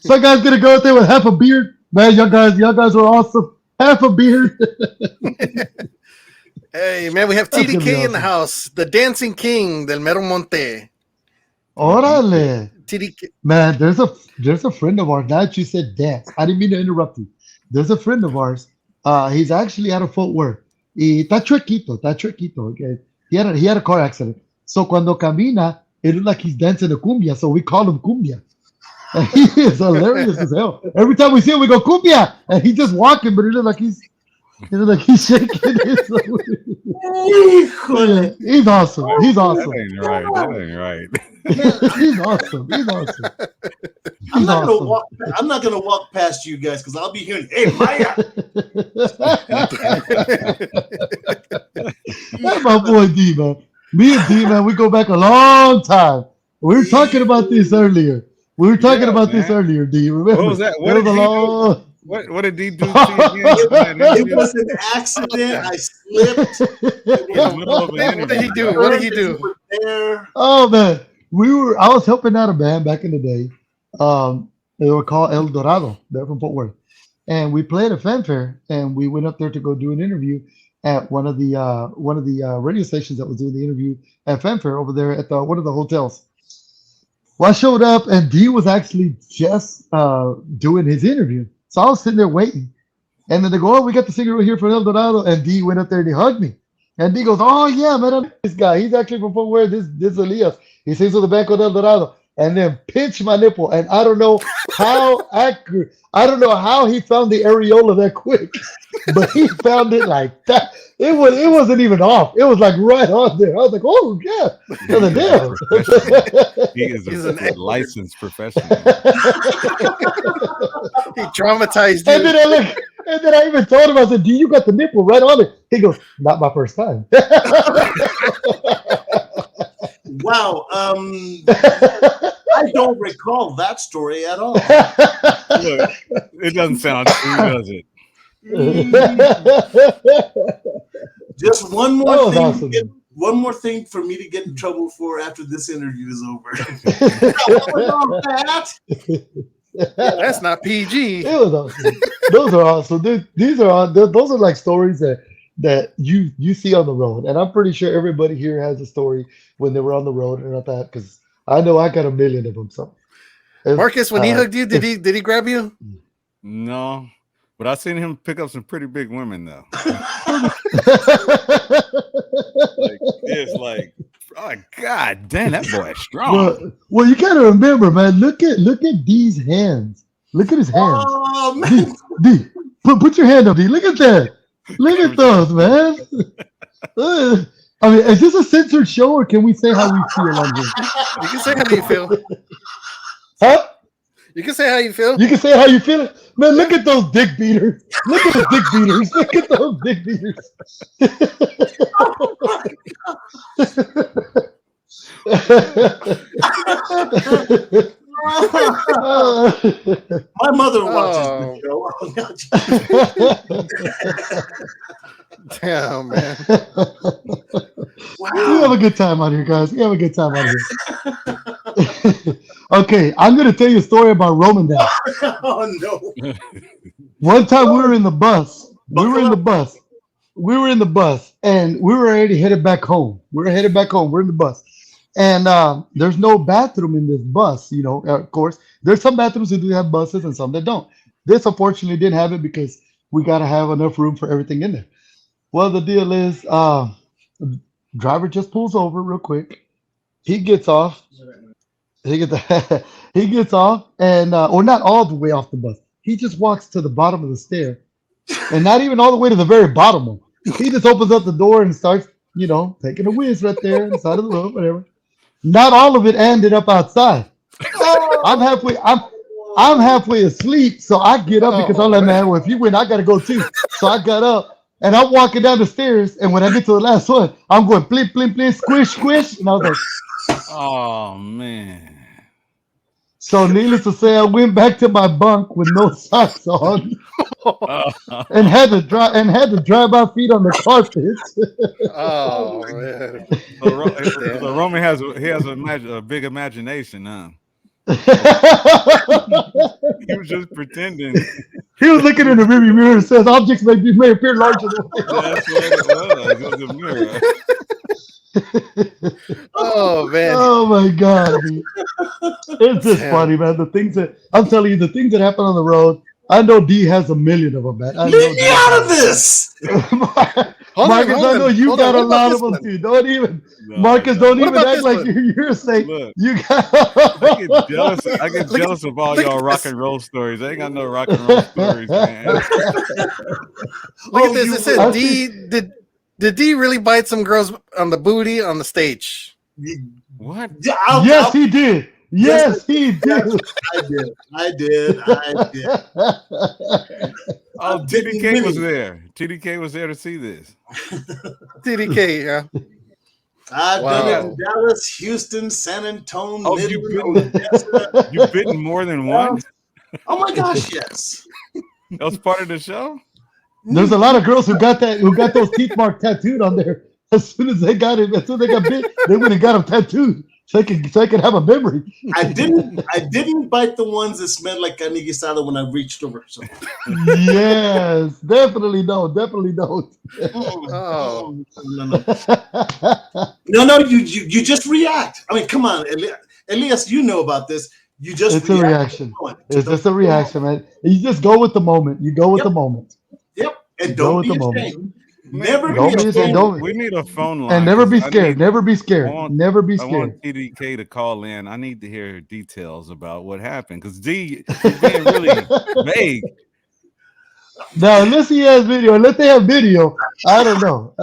Some guy's gonna go out there with half a beard. Man, y'all guys are awesome. Half a beard. hey, man, we have That's gonna be TDK in the awesome. house, the Dancing King del Mero Monte. Orale. TDK. Man, there's a friend of ours. Now that you said dance, I didn't mean to interrupt you. There's a friend of ours. He's actually out of Fort Worth. Y está chuequito. Okay? He had a car accident. So cuando camina, it looks like he's dancing a cumbia. So we call him cumbia. And he is hilarious as hell. Every time we see him, we go cumbia, and he's just walking, but it looks like he's shaking. Híjole. He's awesome. He's awesome. That ain't right. That ain't right. He's awesome. He's awesome. I'm He's not awesome. gonna walk past you guys because I'll be hearing, "Hey, Maya." That's my boy D, man. Me and D, man, we go back a long time. We were talking about this earlier. D. Remember? What was that? What There was did a he do? long... What did he do to you again? It was an accident. I slipped. In the middle of an What interview. did he do? What did he do? There. Oh man, I was helping out a band back in the day. They were called El Dorado. They're from Fort Worth, and we played a fanfare. And we went up there to go do an interview at one of the radio stations that was doing the interview at fanfare over there at one of the hotels. Well, I showed up, and D was actually just doing his interview. So I was sitting there waiting, and then they go, "Oh, we got the singer right here from El Dorado," and D went up there and he hugged me. And D goes, "Oh yeah, man, I know this guy. He's actually from Fort Worth. This is Elias. He sings with the band called El Dorado." And then pinch my nipple, and I don't know how accurate. I don't know how he found the areola that quick, but he found it like that. It wasn't even off. It was like right on there. I was like, "Oh yeah, I was like, damn." He is He's a an licensed professional. He traumatized And you. then I even told him, I said, "D, you got the nipple right on it." He goes, "Not my first time." Wow. I don't recall that story at all. Look, it doesn't sound true, does it? Just one more That was thing. awesome. One more thing for me to get in trouble for after this interview is over. What was all that? That's not PG. It was awesome. Those are awesome. Those are like stories that you see on the road, and I'm pretty sure everybody here has a story when they were on the road and all that. Because I know I got a million of them. So, Marcus, when he hugged you, did he grab you? No, but I seen him pick up some pretty big women though. It's like, oh god damn, that boy is strong. well, you gotta remember, man. Look at these hands. Look at his hands. Oh man. D, put your hand up, D. Look at that. Look at those, man. I mean, is this a censored show, or can we say how we feel on here? You can say how you feel. Huh? You can say how you feel. You can say how you feel. Man, look at those dick beaters. Look at the dick beaters. Look at those dick beaters. My mother watches Oh. the show. Damn, man. We have a good time out here, guys. We have a good time out here. Okay, I'm gonna tell you a story about Roman now. Oh no! One time we were in the bus. We were in the bus, and we were already headed back home. We're in the bus, and there's no bathroom in this bus. You know, of course, there's some bathrooms that do have buses and some that don't. This unfortunately didn't have it because we gotta have enough room for everything in there. Well, the deal is, driver just pulls over real quick. He gets off. He gets he gets off, and or not all the way off the bus. He just walks to the bottom of the stair, and not even all the way to the very bottom one. He just opens up the door and starts, taking a whiz right there on the side of the road, whatever. Not all of it ended up outside. I'm halfway asleep, so I get up because I'm like, man, well, if you win, I gotta go too. So I got up. And I'm walking down the stairs, and when I get to the last one, I'm going blink, blink, blink, squish, squish, and I was like, "Oh man!" So, needless to say, I went back to my bunk with no socks on, and had to dry my feet on the carpet. Oh man! So Roman has a big imagination, huh? He was just pretending. He was looking in the rearview mirror and says, "Objects may appear larger than." That's what it was. It was a mirror. Oh man! Oh my God! Dude. It's just funny, man. The things that happen on the road. I know D has a million of them, man. Leave me out of this. Marcus, I know you got a lot of them too. Don't even, Marcus. Don't even act like you're saying. Look, you got. I get jealous of all y'all rock and roll stories. I ain't got no rock and roll stories, man. Look at this. It says D did D really bite some girls on the booty on the stage? What? Yes, he did. Yes, he did. I did. Oh, TDK was there. TDK was there to see this. TDK, yeah. I've done it in Dallas, Houston, San Antonio. Oh, you've bitten more than one? Oh my gosh, yes. That was part of the show? There's a lot of girls who got those teeth marks tattooed on there. As soon as they got bit, they went and got them tattooed. So I could have a memory. I didn't bite the ones that smelled like carne guisada when I reached over. So. Yes, definitely don't. Oh. No, you just react. I mean, come on, Elias, you know about this. You just it's a reaction. It's just a reaction, man. You just go with the moment. You go with the moment. Yep, and don't be ashamed. Never be ashamed. We need a phone line. And never be scared. Never be scared. Never be scared. I want TDK to call in. I need to hear details about what happened because D is being really vague. Now, unless he has video, unless they have video, I don't know.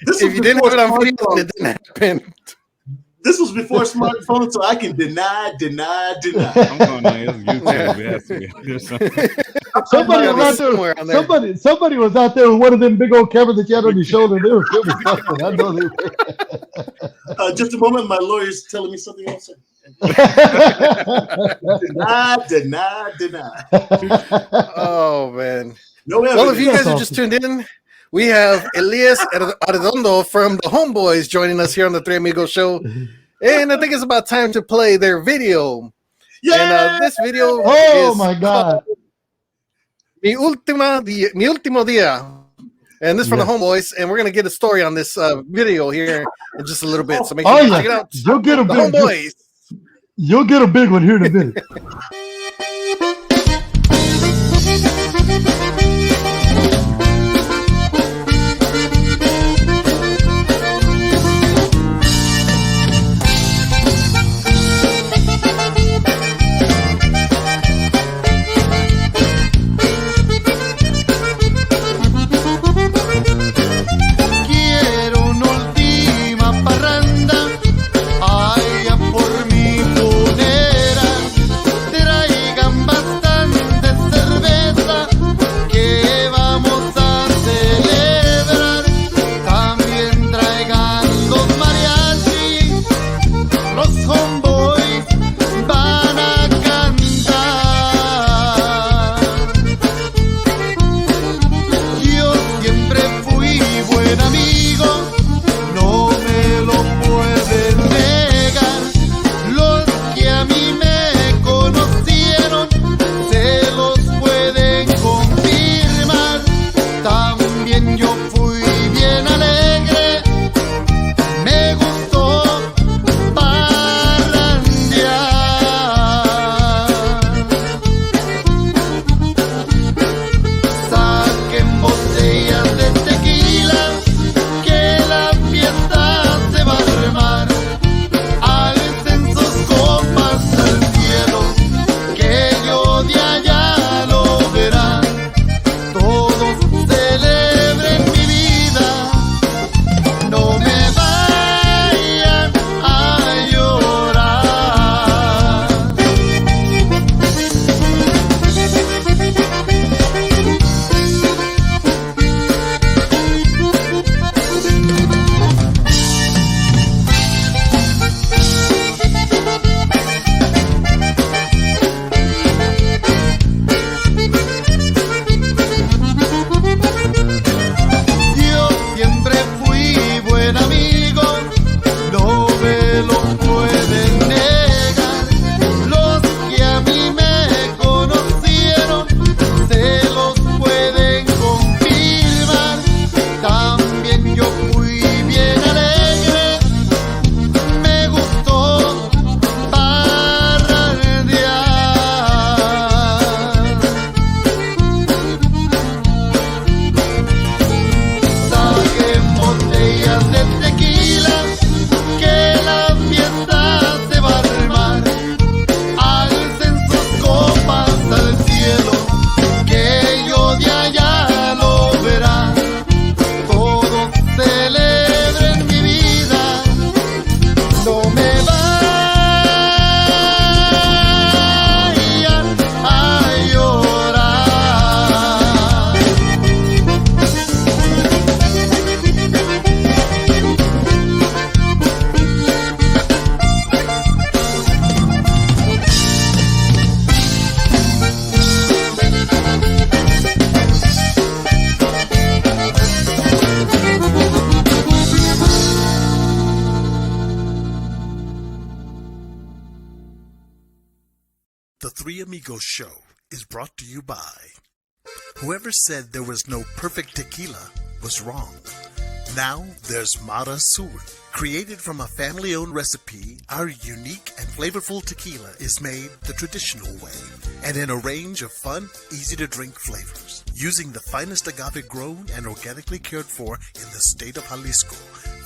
If you didn't have it on video, it didn't happen. This was before smartphones, so I can deny. I'm going on YouTube. It has to be. Somebody was out there with one of them big old cameras that you had on your shoulder. They were filming something. I know they were. Just a moment, my lawyer's telling me something else. Deny. Oh man. No evidence. Well, if you guys are just tuned in, we have Elias Arredondo from the Homeboyz joining us here on the Three Amigos Show. And I think it's about time to play their video. Yeah. And this video is my God. Mi Último Día. And this is from the Homeboyz. And we're going to get a story on this video here in just a little bit. So make sure you check it out. You'll get a big Homeboyz. You'll get a big one here in a minute. Allá por mi punera, The Three Amigos Show is brought to you by whoever said there was no perfect tequila was wrong. Now there's Mara Sul. Created from a family-owned recipe, our unique and flavorful tequila is made the traditional way and in a range of fun, easy-to-drink flavors. Using the finest agave grown and organically cared for in the state of Jalisco.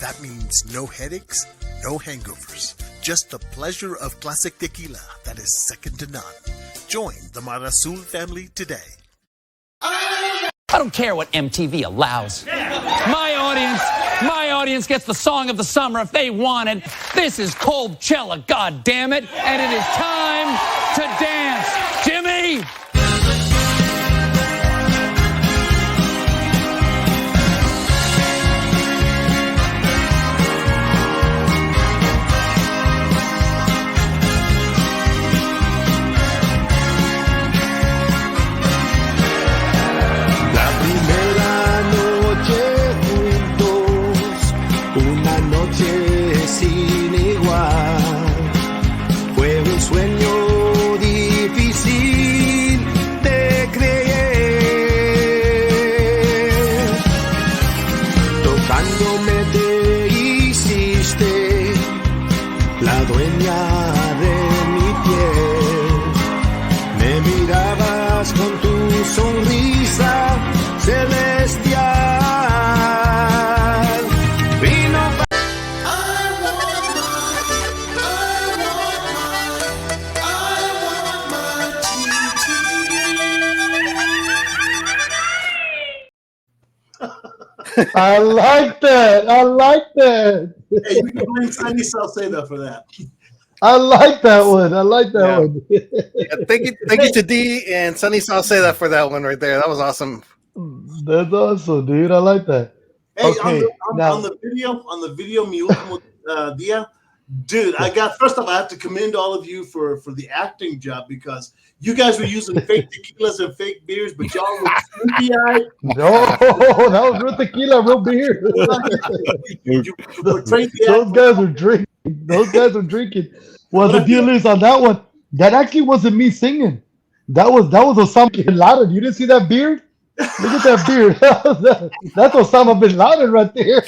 That means no headaches, no hangovers. Just the pleasure of classic tequila that is second to none. Join the Mara Sul family today. I don't care what MTV allows. My audience gets the song of the summer if they want it. This is Coldcella, goddammit, and it is time to dance. Jimmy! Sin igual, fue un sueño difícil de creer. Tocándome te hiciste la dueña de mi piel. Me mirabas con tu sonrisa celestial. I like that. I like that. Hey, you can blame Sunny Salcedo for that. I like that one. I like that one. Yeah, thank you to D and Sunny Salcedo for that one right there. That was awesome. That's awesome, dude. I like that. Hey, Okay, on the video, mi último día, dude, first off, I have to commend all of you for the acting job because you guys were using fake tequilas and fake beers, but y'all were sleepy-eyed. No, that was real tequila, real beer. Those guys are drinking. Those guys are drinking. Well, the deal is on that one. That actually wasn't me singing. That was Osama bin Laden. You didn't see that beard? Look at that beard. That's Osama bin Laden right there.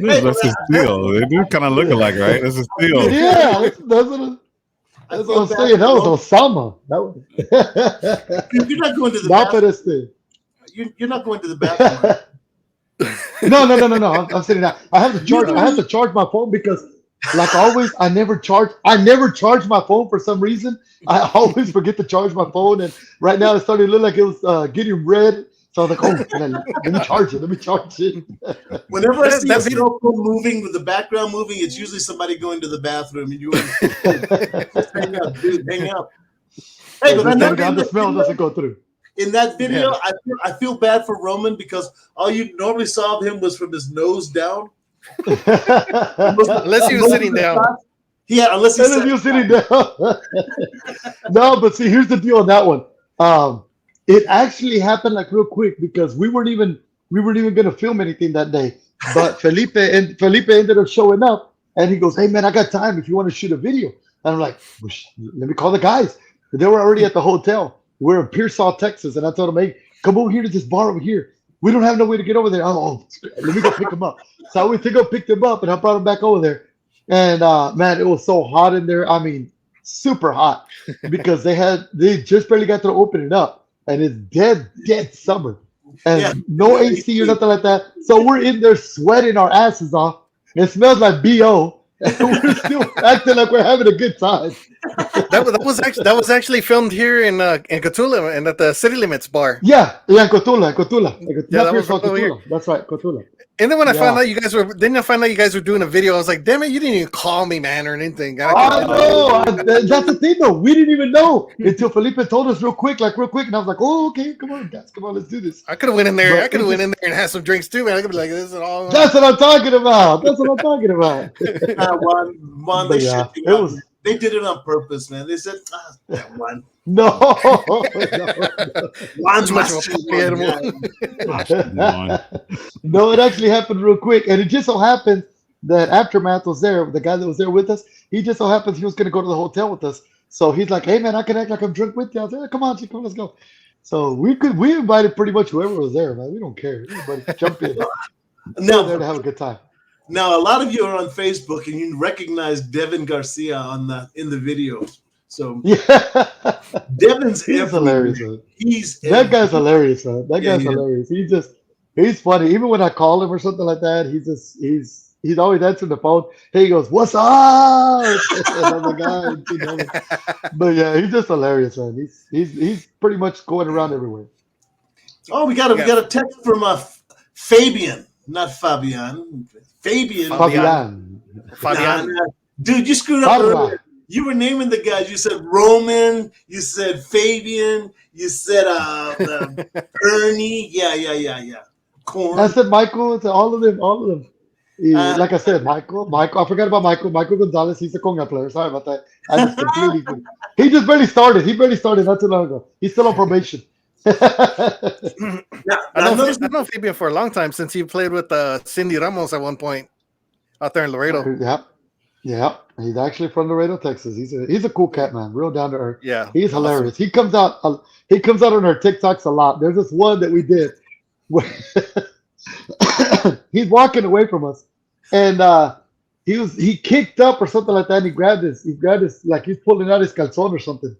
That's a steal. They do kind of look alike, right? That's a steal. Yeah, that's what I'm saying. That was Osama. You're not going to the bathroom. You're not going to the bathroom. No. I'm sitting down. I have to charge my phone because, like always, I never charge my phone for some reason. I always forget to charge my phone, and right now it's starting to look like it was getting red. So I was like, oh, let me charge it. Whenever I see a cell phone moving with the background moving, it's usually somebody going to the bathroom, and you just hang up, dude, hang up. Hey, but the smell doesn't go through. In that video, I feel bad for Roman because all you normally saw of him was from his nose down. Unless he was sitting down. Yeah, unless he was sitting down. No, but see, here's the deal on that one. It actually happened like real quick because we weren't even gonna film anything that day. But Felipe ended up showing up and he goes, "Hey man, I got time if you want to shoot a video." And I'm like, "Let me call the guys." They were already at the hotel. We're in Pearsall, Texas, and I told them, "Hey, come over here to this bar over here. We don't have no way to get over there." Oh, let me go pick them up. So I went to go pick them up, and I brought them back over there. And man, it was so hot in there. I mean, super hot because they just barely got to open it up. And it's dead summer. And no AC or nothing like that. So we're in there sweating our asses off. It smells like BO. And we're still acting like we're having a good time. That was actually filmed here in Cotula and at the City Limits bar. Yeah, in Cotula. Yeah, that was Cotula. Here. That's right, Cotula. And then when I found out you guys were doing a video, I was like, damn it, you didn't even call me, man, or anything. I know. That's the thing, though. We didn't even know until Felipe told us real quick. And I was like, oh, okay, come on, guys, let's do this. I could have went in there. And had some drinks too, man. I could be like, this is all. That's what I'm talking about. Juan, they did it on purpose, man. They said, that one. No. Juan's much of a puppy animal. No, it actually happened real quick. And it just so happens that Aftermath was there, the guy that was there with us. He just so happens he was going to go to the hotel with us. So he's like, "Hey man, I can act like I'm drunk with you." I was like, "Come on, come on, let's go." So we invited pretty much whoever was there, man. We don't care. Everybody jump in. We're there to have a good time. Now, a lot of you are on Facebook, and you recognize Devin Garcia in the video. So Yeah, Devin's he's hilarious. everywhere. Man. That guy's hilarious, man. That guy's Yeah. hilarious. He's funny. Even when I call him or something like that, he's always answering the phone. He goes, "What's up?" And I'm the guy, you know. But yeah, he's just hilarious, man. He's pretty much going around everywhere. Oh, we got a text from Fabian, not Fabian. Fabian. Fabian. Nah. Dude, you screwed up Farra. earlier. You were naming the guys. You said Roman. You said Fabian. You said Ernie. Yeah. Corn. I said Michael. To all of them. Yeah, like I said, Michael. I forgot about Michael. Michael Gonzalez. He's a conga player. Sorry about that. I just completely. He just barely started. He barely started not too long ago. He's still on probation. I've known Fabian for a long time since he played with Cindy Ramos at one point out there in Laredo. Yeah. He's actually from Laredo, Texas. He's a cool cat, man. Real down to earth. Yeah, He's hilarious. He comes out on our TikToks a lot. There's this one that we did where he's walking away from us, and he kicked up or something like that. And he grabbed his like he's pulling out his calzone or something.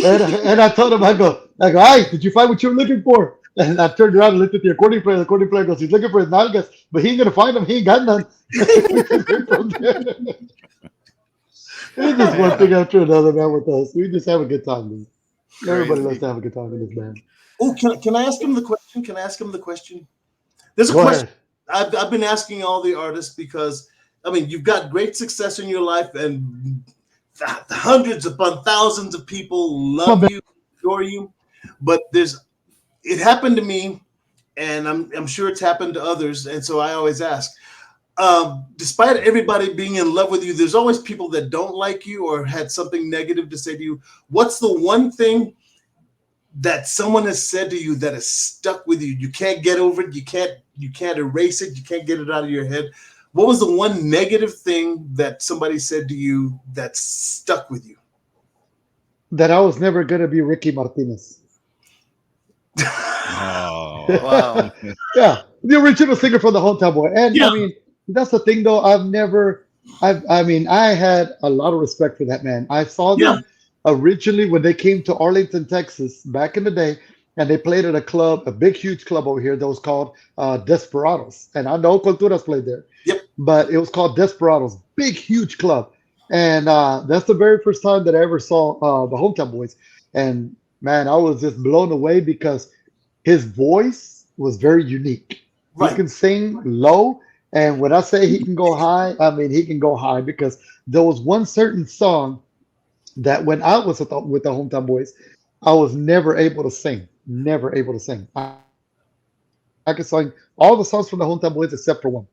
and I told him, I go, "Hey, did you find what you were looking for?" And I turned around and looked at the accordion player. The accordion player goes, "He's looking for his nalgas, but he ain't gonna find them. He ain't got none." It's just one thing after another, man. With us, we just have a good time, dude. Everybody loves to have a good time with this band. Oh, can I ask him the question? There's a Go question ahead. I've been asking all the artists because I mean you've got great success in your life and hundreds upon thousands of people love you, adore you, but it happened to me, and I'm sure it's happened to others, and so I always ask. Despite everybody being in love with you, there's always people that don't like you or had something negative to say to you. What's the one thing that someone has said to you that has stuck with you? You can't get over it. You can't erase it. You can't get it out of your head. What was the one negative thing that somebody said to you that stuck with you? That I was never gonna be Ricky Martinez. Oh, Wow. Yeah, the original singer for the Hometown Boy. And Yeah. I mean, that's the thing though. I had a lot of respect for that man. I saw them originally when they came to Arlington, Texas, back in the day, and they played at a club, a big, huge club over here that was called Desperados. And I know Culturas played there. Yep. But it was called Desperados, big, huge club. And that's the very first time that I ever saw the Hometown Boys. And man, I was just blown away because his voice was very unique. Right. He can sing low, and when I say he can go high, I mean he can go high because there was one certain song that when I was with the Hometown Boys, I was never able to sing. Never able to sing. I could sing all the songs from the Hometown Boys except for one,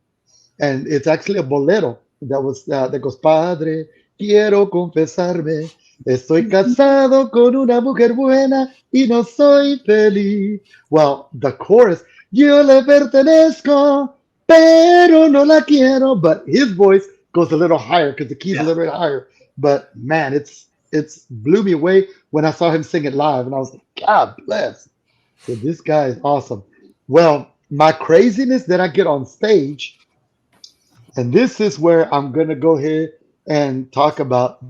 and it's actually a bolero that goes, "Padre, quiero confesarme, estoy casado con una mujer buena y no soy feliz." Well, the chorus, "Yo le pertenezco, pero no la quiero," but his voice goes a little higher because the key's a little bit higher. But man, it's blew me away when I saw him sing it live, and I was like, God bless. So this guy is awesome. Well, my craziness that I get on stage, and this is where I'm gonna go ahead and talk about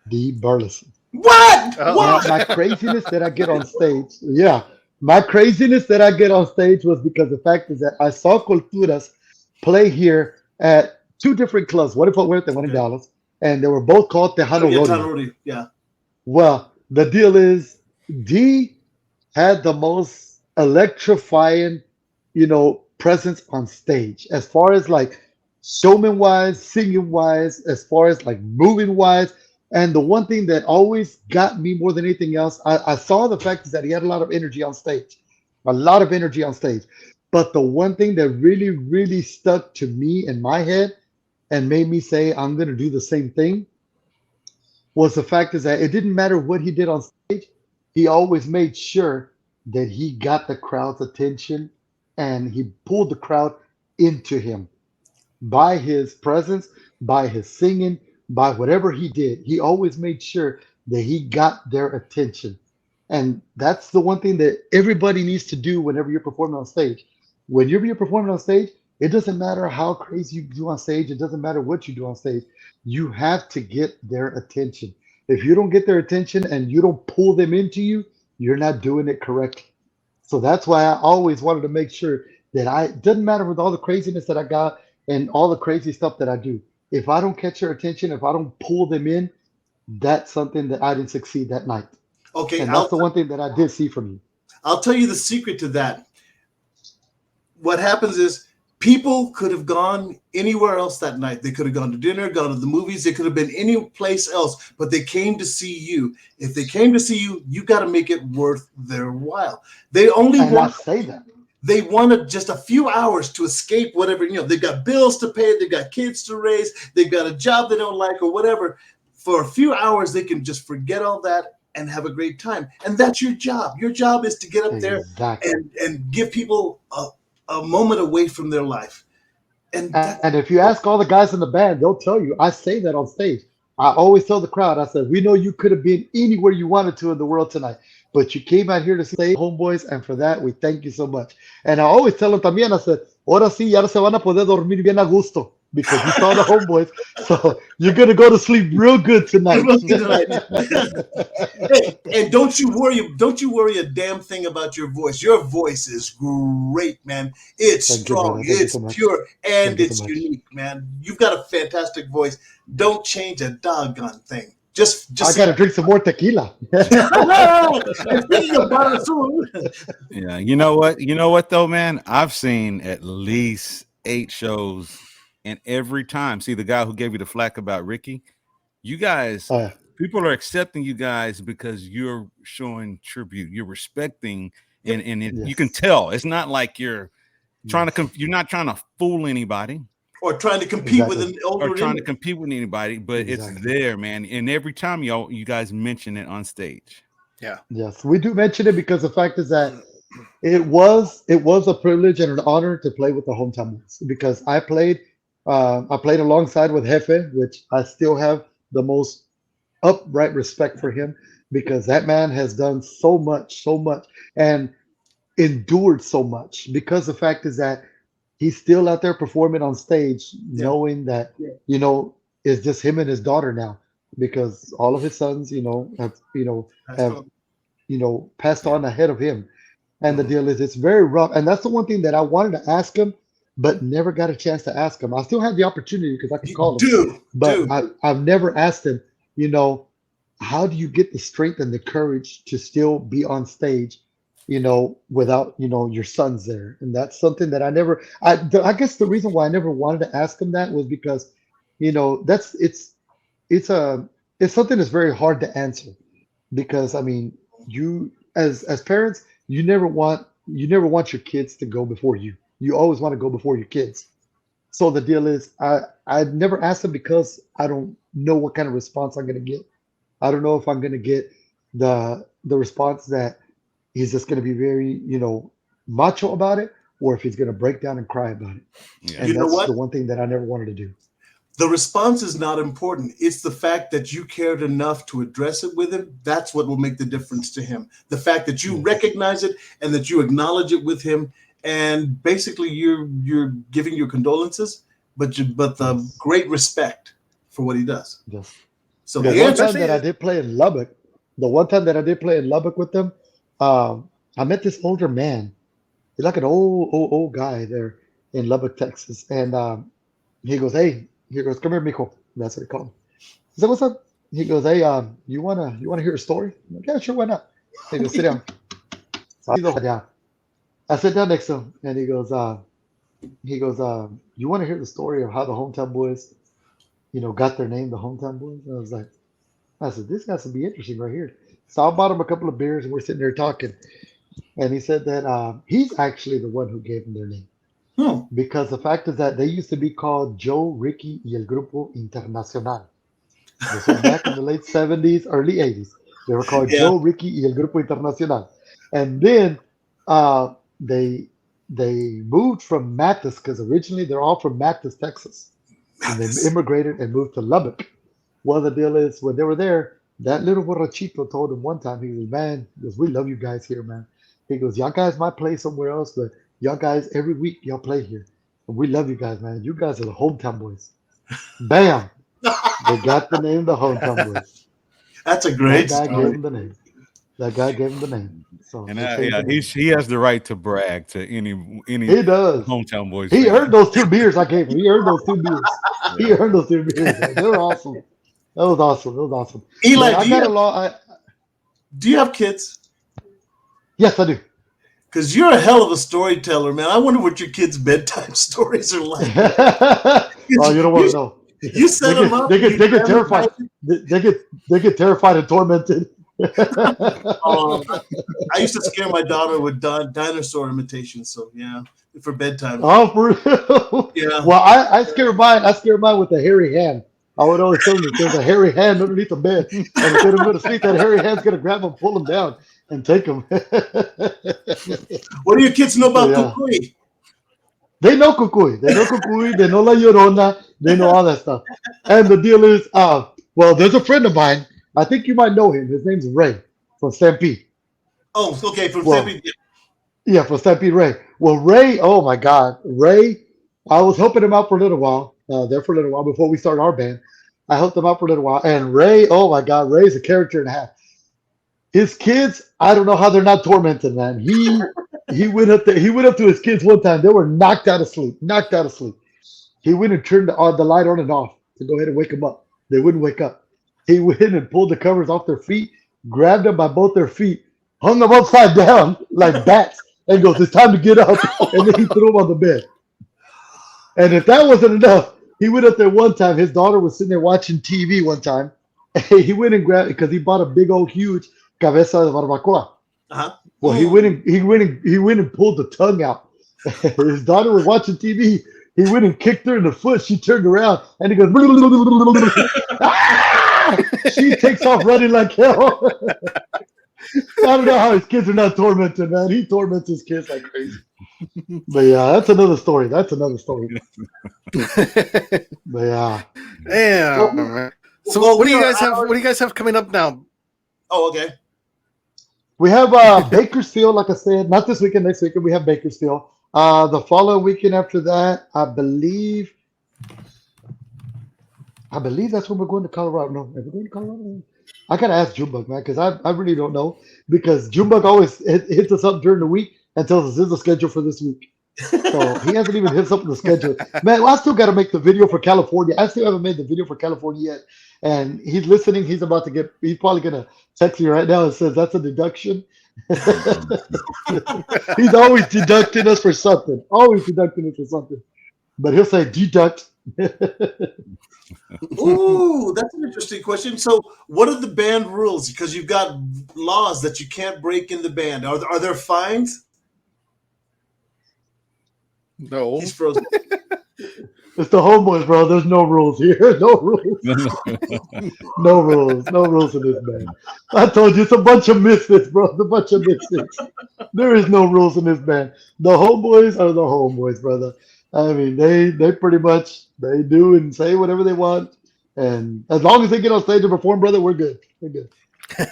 the Burleson. What? My craziness that I get on stage, my craziness that I get on stage was because the fact is that I saw Culturas play here at two different clubs, one in Fort Worth and one in Dallas, and they were both called Tejano Rodeo. Yeah. Well, the deal is D had the most electrifying, presence on stage as far as like showman wise, singing wise, as far as like moving wise. And the one thing that always got me more than anything else, I saw the fact is that he had a lot of energy on stage, But the one thing that really, really stuck to me in my head and made me say, I'm going to do the same thing, was the fact is that it didn't matter what he did on stage. He always made sure that he got the crowd's attention and he pulled the crowd into him. by his presence, by his singing, by whatever he did. He always made sure that he got their attention. And that's the one thing that everybody needs to do whenever you're performing on stage. Whenever you're performing on stage, it doesn't matter how crazy you do on stage, it doesn't matter what you do on stage. You have to get their attention. If you don't get their attention and you don't pull them into you, you're not doing it correctly. So that's why I always wanted to make sure that I doesn't matter with all the craziness that I got and all the crazy stuff that I do. If I don't catch their attention, if I don't pull them in, that's something that I didn't succeed that night. Okay, And that's the one thing that I did see from you. I'll tell you the secret to that. What happens is people could have gone anywhere else that night. They could have gone to dinner, gone to the movies. They could have been any place else, but they came to see you. If they came to see you, you got to make it worth their while. They only And I want say that. they wanted just a few hours to escape whatever, they've got bills to pay, they've got kids to raise, they've got a job they don't like or whatever. For a few hours, they can just forget all that and have a great time. And that's your job. Your job is to get up there Exactly. and give people a moment away from their life. And And if you ask all the guys in the band, they'll tell you. I say that on stage. I always tell the crowd, I said, we know you could have been anywhere you wanted to in the world tonight, but you came out here to see Homeboys, and for that, we thank you so much. And I always tell them también, I said, ahora sí, ya se van a poder dormir bien a gusto because you saw the Homeboys, so you're going to go to sleep real good tonight. Hey, and don't you worry a damn thing about your voice. Your voice is great, man. It's Thank you, strong, brother. Thank you it's so much. pure, and Thank you it's so much. unique, man. You've got a fantastic voice. Don't change a doggone thing. Just I got to drink some more tequila. Speaking of Bar Azul, Yeah, you know what? You know what though, man? I've seen at least 8 shows, and every time, see the guy who gave you the flack about Ricky, you guys, Oh, yeah. people are accepting you guys because you're showing tribute, you're respecting, and you can Yes. tell it's not like you're trying Yes. to you're not trying to fool anybody or trying to compete with Exactly. an older or trying to image. compete with anybody, but it's Exactly. there, man. And every time you guys mention it on stage. Yes, we do mention it because the fact is that it was a privilege and an honor to play with the hometown boys because I played alongside with Jefe, which I still have the most upright respect for him because that man has done so much, and endured so much because the fact is that he's still out there performing on stage, knowing that it's just him and his daughter now because all of his sons, have passed on ahead of him. And the deal is, it's very rough. And that's the one thing that I wanted to ask him, but never got a chance to ask him. I still have the opportunity because I can call him, but I've never asked him, how do you get the strength and the courage to still be on stage, without, your sons there? And that's something that I guess the reason why I never wanted to ask him that was because, it's it's something that's very hard to answer because I mean, you as parents, you never want your kids to go before you. You always want to go before your kids. So the deal is, I never asked him because I don't know what kind of response I'm gonna get. I don't know if I'm gonna get the response that he's just gonna be very, macho about it, or if he's gonna break down and cry about it. Yeah. And You know that's what? the one thing that I never wanted to do. The response is not important. It's the fact that you cared enough to address it with him. That's what will make the difference to him. The fact that you recognize it and that you acknowledge it with him, and basically you're giving your condolences, but the great respect for what he does. Yes. So The the one answer time that I did play in Lubbock, the one time that I did play in Lubbock with them, I met this older man. He's like an old guy there in Lubbock, Texas. And he goes, "Hey," he goes, "Come here, mijo." That's what he called me. I said, "What's up?" He goes, "Hey, you wanna hear a story?" I'm like, "Yeah, sure, why not?" He goes, "Sit down." So I sit down. I sit down next to him, and he goes, "You want to hear the story of how the hometown boys, got their name, the hometown boys?" And I said, "This has to be interesting right here." So I bought him a couple of beers, and we're sitting there talking. And he said that he's actually the one who gave them their name. Because the fact is that they used to be called Joe, Ricky, y el Grupo Internacional. This was back in the late 70s, early 80s. They were called Yeah. Joe, Ricky, y el Grupo Internacional. And then they they moved from Mathis because originally they're all from Mathis, Texas, and they immigrated and moved to Lubbock. Well, the deal is when they were there, that little borrachito told him one time, he goes, man, he goes, we love you guys here, man. He goes, y'all guys might play somewhere else, but y'all guys every week y'all play here, and we love you guys, man. You guys are the hometown boys. Bam, they got the name the hometown boys. That's a great That guy story. gave him the name. That guy gave him the name. So And they changed the name. he has the right to brag to any He does. hometown boys. He fan. earned those 2 beers I gave him. He earned those 2 beers. He earned those 2 beers. Man. They were awesome. That was awesome. That was awesome. Eli, Man, do you have kids? Yes, I do. Because you're a hell of a storyteller, man. I wonder what your kids' bedtime stories are like. Oh, you don't want to know. You set them up. They get terrified. They get terrified and tormented. I used to scare my daughter with dinosaur imitations. So yeah, for bedtime. Oh, for real? Yeah. Well, I scare mine. I scare mine with a hairy hand. I would always tell them that there's a hairy hand underneath the bed, and if they don't go to sleep, that hairy hand's gonna grab them, pull them down, and take them. What do your kids know about Yeah. Kukui? They know Kukui. They know Kukui. They know La Llorona. They know all that stuff. And the deal is, well, there's a friend of mine. I think you might know him. His name's Ray from Stampede. Oh, okay. From Well, Stampede. Yeah, from Stampede Ray. Well, Ray, oh my God. Ray, I was helping him out for a little while, there for a little while before we started our band. I helped him out for a little while. And Ray, oh my God, Ray's a character and a half. His kids, I don't know how they're not tormented, man. He went up there. He went up to his kids one time. They were knocked out of sleep. Knocked out of sleep. He went and turned the light on and off to go ahead and wake them up. They wouldn't wake up. He went and pulled the covers off their feet, grabbed them by both their feet, hung them upside down like bats, and goes, "It's time to get up." And then he threw them on the bed. And if that wasn't enough, he went up there one time. His daughter was sitting there watching TV one time. And he went and grabbed because he bought a big old huge cabeza de barbacoa. Uh-huh. Well, he went and pulled the tongue out. His daughter was watching TV. He went and kicked her in the foot. She turned around and he goes, "Ah!" She takes off running like hell. I don't know how his kids are not tormented, man. He torments his kids like crazy. But yeah, that's another story. But yeah. Damn. So what do you guys have? What do you guys have coming up now? Oh, okay. We have Bakersfield, like I said, not this weekend, next weekend. We have Bakersfield. The following weekend after that, I believe that's when we're going to Colorado. No, are we going to Colorado? I gotta ask Junebug, man, because I really don't know. Because Junebug always hits us up during the week and tells us this is the schedule for this week. So he hasn't even hit us up with the schedule. Man, well, I still got to make the video for California. I still haven't made the video for California yet. And he's listening. He's probably going to text me right now and says that's a deduction. He's always deducting us for something. But he'll say deduct. Ooh, that's an interesting question. So, what are the band rules? Because you've got laws that you can't break in the band. Are there fines? No. He's frozen. It's the Homeboyz, bro. There's no rules here. No rules. No rules. No rules in this band. I told you, it's a bunch of misfits, bro. It's a bunch of misfits. There is no rules in this band. The Homeboyz are the Homeboyz, brother. I mean, they pretty much, they do and say whatever they want. And as long as they get on stage and perform, brother, we're good. We're good.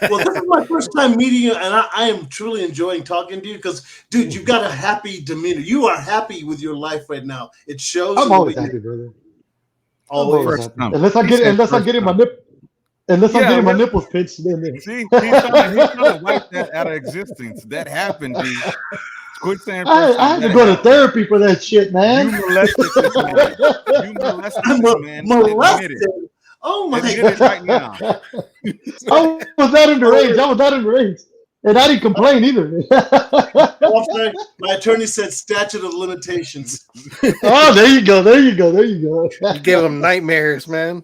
Well, this is my first time meeting you, and I am truly enjoying talking to you because, dude, you've got a happy demeanor. You are happy with your life right now. It shows. I'm always happy, brother. Always. Happy. Unless I'm getting my nipples pinched in there. See, he's trying to wipe that out of existence. That happened, dude. Quit saying I had to go to therapy for that shit, man. You molested this man. You molested this man. Molested. Oh my God! It right now. I was not underage. And I didn't complain either. My attorney said statute of limitations. Oh, there you go. You gave him nightmares, man.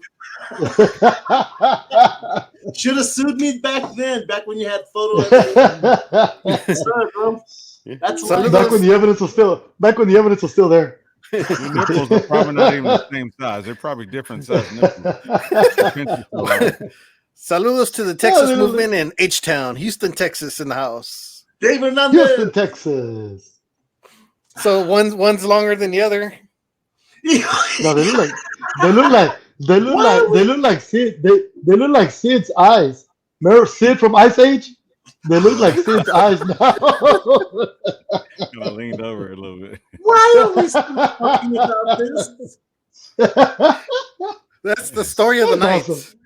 Should have sued me back then, back when you had photos. Sorry, bro. That's back when the evidence was still there. Your nipples are probably not even the same size. They're probably different size nipples. Saludos to the Texas movement in H-Town, Houston, Texas, in the house. Dave Hernandez. Houston, Texas. So one's longer than the other. No, they look like Sid. They look like Sid's eyes. Remember Sid from Ice Age? They look like Sid's eyes now. I leaned over a little bit. Why are we still talking about this? That's the story of the night. Awesome.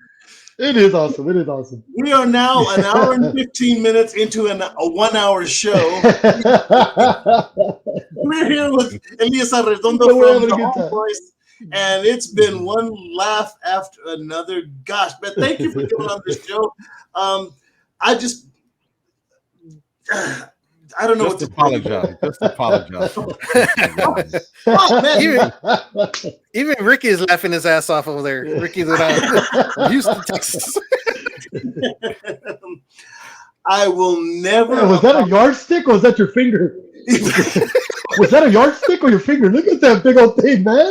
It is awesome. It is awesome. We are now an hour and 15 minutes into a 1 hour show. We're here with Elias Arredondo from the Homeboyz, and it's been one laugh after another. Gosh, man, thank you for coming on this show. I don't know Just what to apologize. Just apologize. Oh, man. Even Ricky is laughing his ass off over there. Ricky's in Houston, Texas. I will never. Man, was that a yardstick or was that your finger? Was that a yardstick or your finger? Look at that big old thing, man.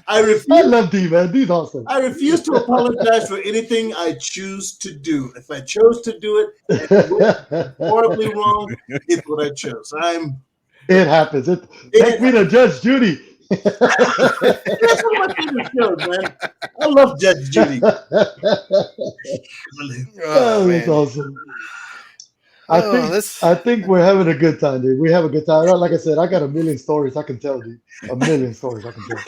I love D, man. D's awesome. I refuse to apologize for anything I choose to do. If I chose to do it, and it was horribly wrong, it's what I chose. It happens. Take me to Judge Judy. That's one of my favorite shows, man. I love Judge Judy. That's awesome. I think we're having a good time, dude. We have a good time. Like I said, I got a million stories I can tell, dude. A million stories I can tell.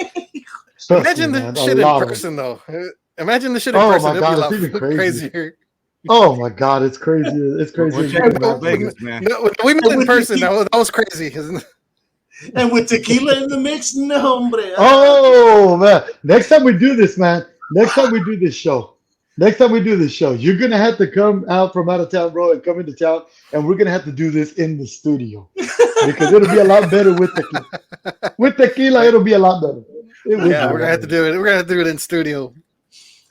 Imagine the shit in person, though. Imagine the shit in person. My God, it's even crazier. Oh my God, it's crazy. It's crazy. Vegas, man. We met in person. That was crazy, isn't it? And with tequila in the mix, no, hombre. Oh man! Next time we do this, man. Next time we do this show, you're gonna have to come out from out of town, bro, and come into town, and we're gonna have to do this in the studio because it'll be a lot better with tequila. With tequila, it'll be a lot better. We're gonna have to do it. We're gonna have to do it in studio.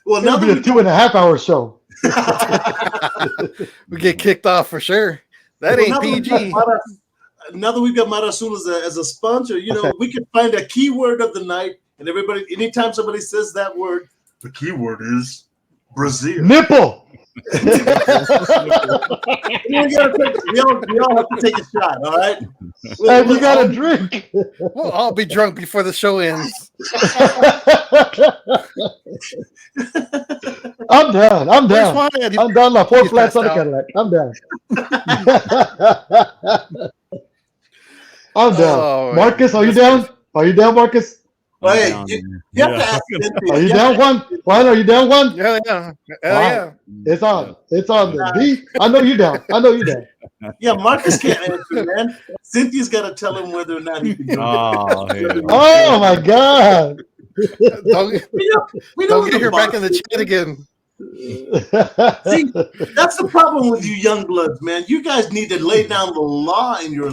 Well, it'll be a 2.5 hour show. We get kicked off for sure. That ain't PG. Now that we've got Mar Azul as a sponsor, we can find a keyword of the night, and everybody, anytime somebody says that word, the keyword is Brazil. Nipple. we all have to take a shot, all right? And you got a drink. We'll all be drunk before the show ends. I'm down. I'm down like 4 flats on the Cadillac. I'm down. I'm down. Oh, Marcus, are you down? Are you down, Marcus? Hey, you have to ask Are you down, Juan? Juan, are you down, Juan? Yeah. Yeah. It's on. It's on. D, I know you're down. Yeah, Marcus can't answer, man. Cynthia's got to tell him whether or not he can do it. Oh my God. We Don't get her back in the chat again. See, that's the problem with you young bloods, man. You guys need to lay down the law in your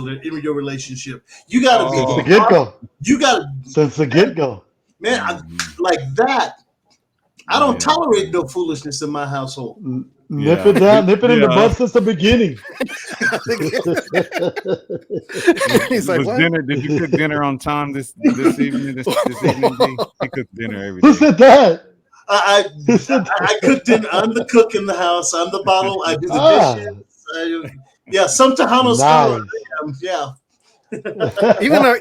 relationship. You got to be since the get-go. You got to since the get-go, man. Like that, I don't tolerate no foolishness in my household. Nip it down, nip it in the bud since the beginning. He's like, what? Did you cook dinner on time this evening? This evening, he cooked dinner every day. Who said that? I cooked dinner. I'm the cook in the house. I'm the bottle. I do the dishes. Some Tejano style. Yeah. Even our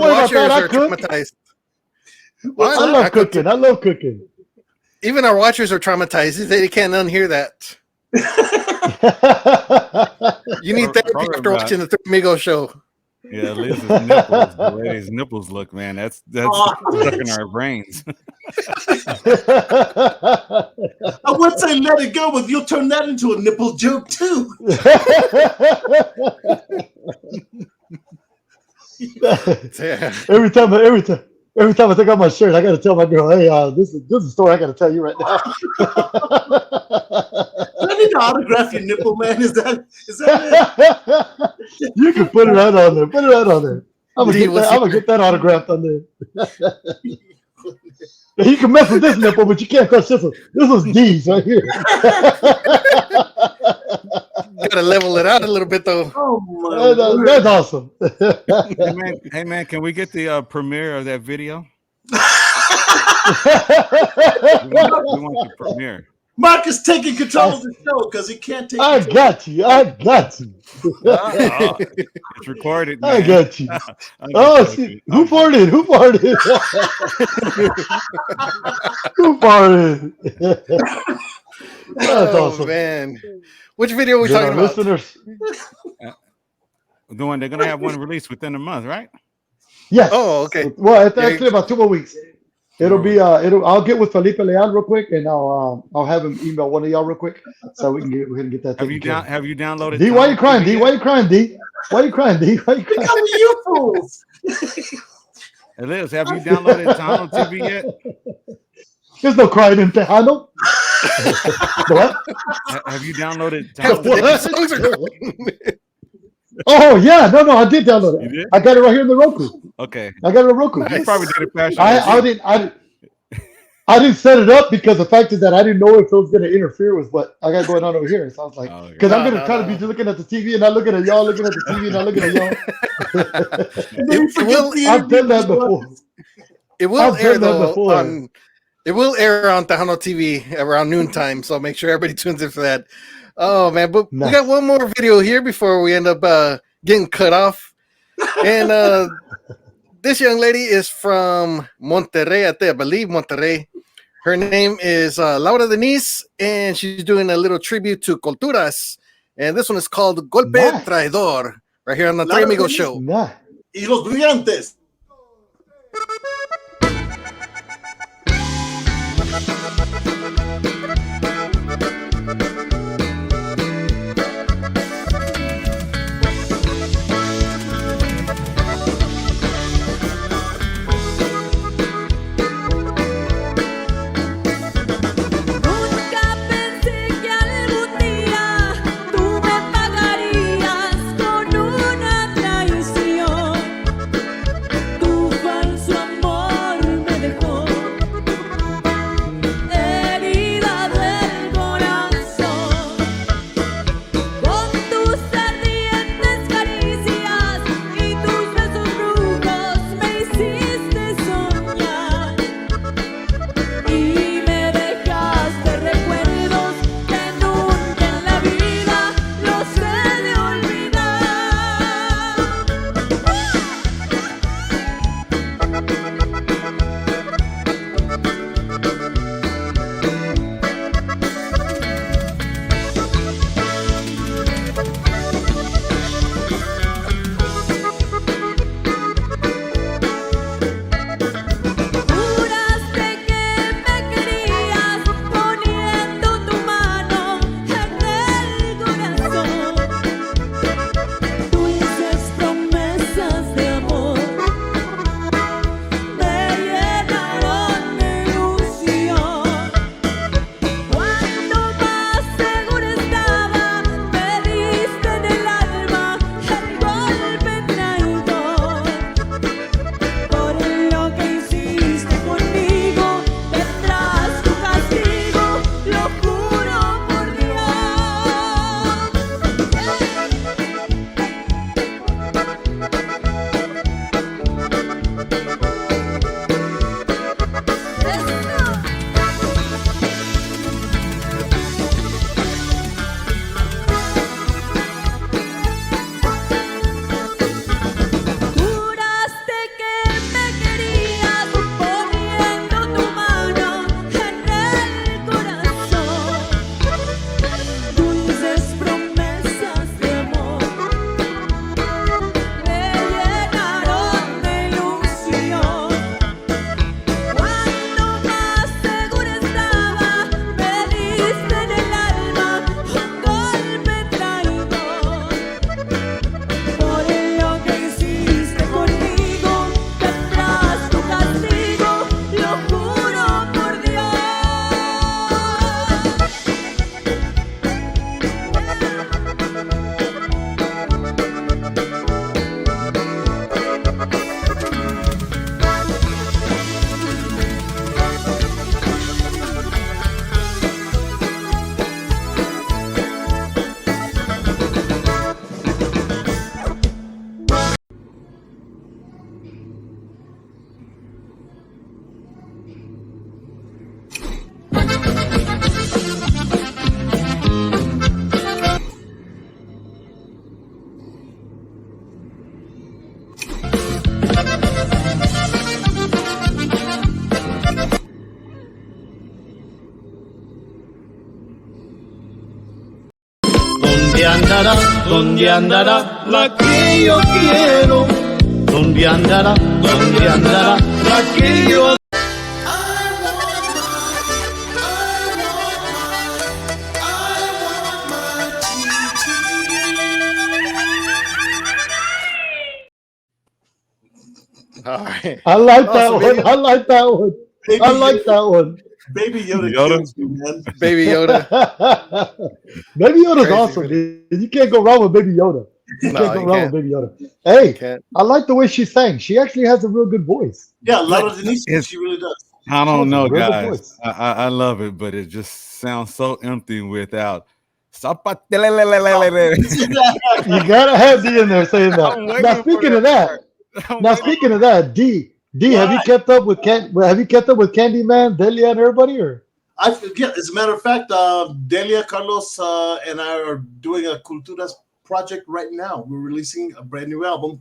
watchers are traumatized. I love cooking. Even our watchers are traumatized. They can't unhear that. You need therapy after watching the Amigos Show. Yeah, Liz's nipples. The lady's nipples look, man. That's stuck in our brains. I would say let it go, but you'll turn that into a nipple joke too. Every time I take off my shirt, I got to tell my girl, "Hey, this is a story I got to tell you right now." I need to autograph your nipple, man. Is that it? You can put it right on there. I'm gonna get that autographed on there. You can mess with this nipple, but you can't touch this one. This one's D's right here. Gotta level it out a little bit, though. Oh my! That's awesome. Hey man, can we get the premiere of that video? We want the premiere. Mark is taking control of the show because he can't take I control. got you. I got you. It's recorded. Man. I got you. I'm Oh, just see, joking. who farted? Who farted? Who farted? That's awesome. Man. Which video are we Then talking our about? listeners. They're going to have one released within a month, right? Yes. Oh, okay. Well, it's Yeah, actually about 2 more weeks. It'll be I'll get with Felipe Leon real quick, and I'll have him email one of y'all real quick so we can get that. Have you downloaded? D, why you crying? D, why you crying? D, why you crying? D, why you crying? Because of you fools. Hey, Liz, have you downloaded Tano TV yet? There's no crying in Tejano. What? Have you downloaded Half Tano the TV? damn songs are Oh yeah, no, I did download You it. did? I got it right here in the Roku. Okay. I got it on Roku. You probably did it faster. I didn't set it up because the fact is that I didn't know if it was going to interfere with what I got going on over here. So I was like, because I'm going to kind of be looking at the TV and not looking at y'all, looking at the TV and not looking at y'all. I've done that before. It will air though it will air on Tejano TV around noontime, so make sure everybody tunes in for that. Oh man, but we got one more video here before we end up getting cut off. And this young lady is from Monterrey, I believe Monterrey. Her name is Laura Denise, and she's doing a little tribute to Culturas. And this one is called Golpe Traidor, right here on the Three Amigos Show. Y los brillantes. Nunca pensé que algún día tú me pagarías con una traición. Tu falso amor ¿Dónde andará la que yo quiero? ¿Dónde andará la que yo All right. I like that Awesome, one. baby. I like that one. I like that one. Baby Yoda, Yoda? kills me, man. Baby Yoda. Baby Yoda's Crazy awesome, video. dude. You can't go wrong with Baby Yoda. You No, can't go you wrong can't. with Baby Yoda. Hey, Can't. I like the way she sang. She actually has a real good voice. Yeah, Laura Denise, It's- she really does. I don't know, Real good guys. voice. I love it, but it just sounds so empty without. You gotta have D in there saying I'm that. waiting Now for speaking that of that, D, have you kept up with Candyman, Delia, and everybody? Or I forget. As a matter of fact, Delia, Carlos, and I are doing a Culturas project right now. We're releasing a brand new album.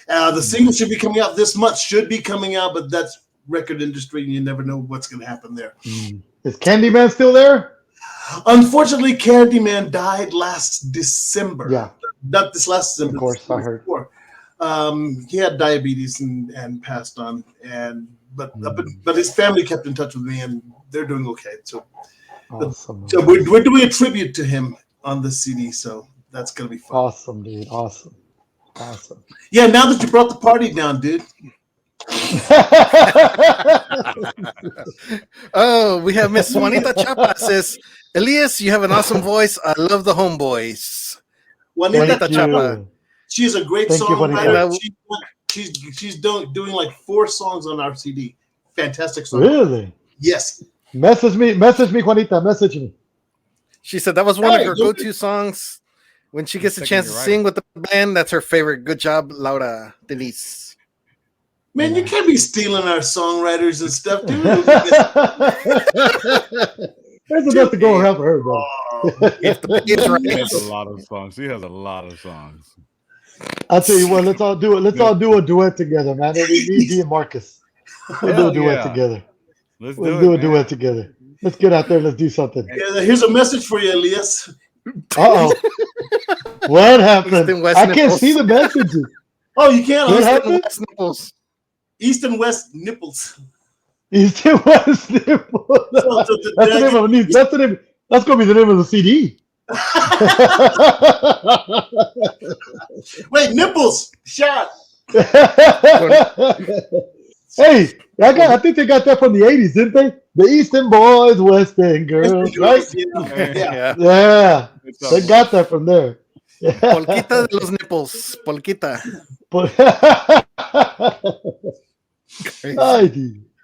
The single should be coming out this month. Should be coming out, but that's record industry, and you never know what's going to happen there. is Candyman still there? Unfortunately, Candyman died last December. Yeah, Not this last December. of course, this I heard. before. He had diabetes and passed on, but his family kept in touch with me, and they're doing okay. So Awesome. So we're doing a tribute to him on the CD, so that's gonna be fun. Awesome, dude. Awesome. Yeah, now that you brought the party down, dude. Oh, we have Miss Juanita Chapa says, Elias, you have an awesome voice. I love the Homeboys. Juanita Thank Chapa, you. she's a great Thank you, songwriter. Juanita. She's doing like 4 songs on our CD. Fantastic song. Really? Yes. Message me, Juanita. Message me. She said that was one Hey, of her you- go-to songs. When she gets a Second, chance to you're right. sing with the band, that's her favorite. Good job, Laura Denise. Man, you can't be stealing our songwriters and stuff, dude. There's enough to go around for her, bro. If the pay is right. She has a lot of songs. She has a lot of songs. I'll tell you what, let's all do it. Let's all do a duet together, man. It'll be me, D, and Marcus. We'll do a Hell duet yeah. together. Let's We'll do do a it, man. duet together. Let's get out there. Let's do something. Yeah, here's a message for you, Elias. Uh-oh. What happened? East and West I can't nipples. see the messages. Oh, you can't. What East, happened? West nipples. East and West nipples. East and West nipple. That's the name of a That's the name. That's gonna be the name of the CD. Wait, nipples. Shot. Hey, I think they got that from the 80s, didn't they? The Eastern boys, Western girls, right? Yeah. Yeah. Yeah, It's they got that from there. Yeah. Polquita de los nipples. Polquita. But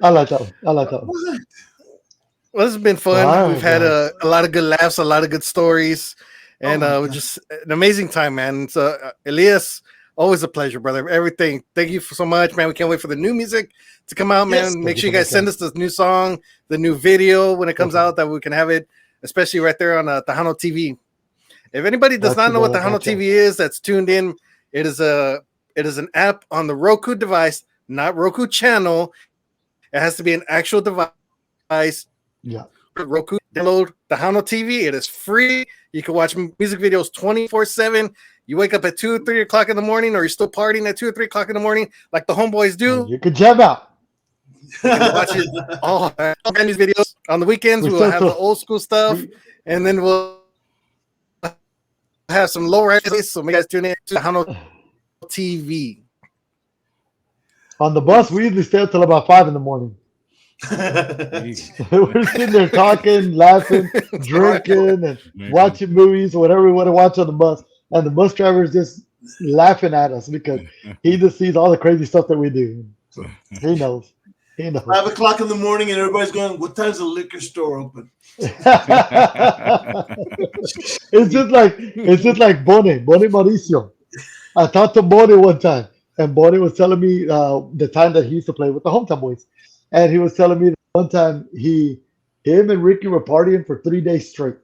I like that one. I like that one. Well, this has been fun. All right, We've had guys. a lot of good laughs, a lot of good stories, and Oh my God. just an amazing time, man. So, Elias, always a pleasure, brother. Everything. Thank you so much, man. We can't wait for the new music to come out, man. Yes. Make sure you guys send us the new song, the new video when it comes out, that we can have it, especially right there on Tejano TV. If anybody does not know what Tejano TV is, that's tuned in. It is an app on the Roku device, not Roku channel. It has to be an actual device. Yeah. Roku, download Tejano TV. It is free. You can watch music videos 24/7. You wake up at 2 or 3 o'clock in the morning, or you're still partying at 2 or 3 o'clock in the morning, like the Homeboys do. You could jam out. You can watch it all brand new videos. On the weekends, We we'll still have so- the old school stuff, and then we'll have some low rises. So make guys tune in to Tejano TV. On the bus, we usually stay up till about 5 in the morning. We're sitting there talking, laughing, drinking, and watching movies or whatever we want to watch on the bus. And the bus driver is just laughing at us because he just sees all the crazy stuff that we do. So he knows. He knows. 5 o'clock in the morning, and everybody's going, "What time's the liquor store open?" It's just like Bonnie Mauricio. I talked to Bonnie one time, and Bonnie was telling me the time that he used to play with the Hometown Boys, and he was telling me that one time him and Ricky were partying for 3 days straight.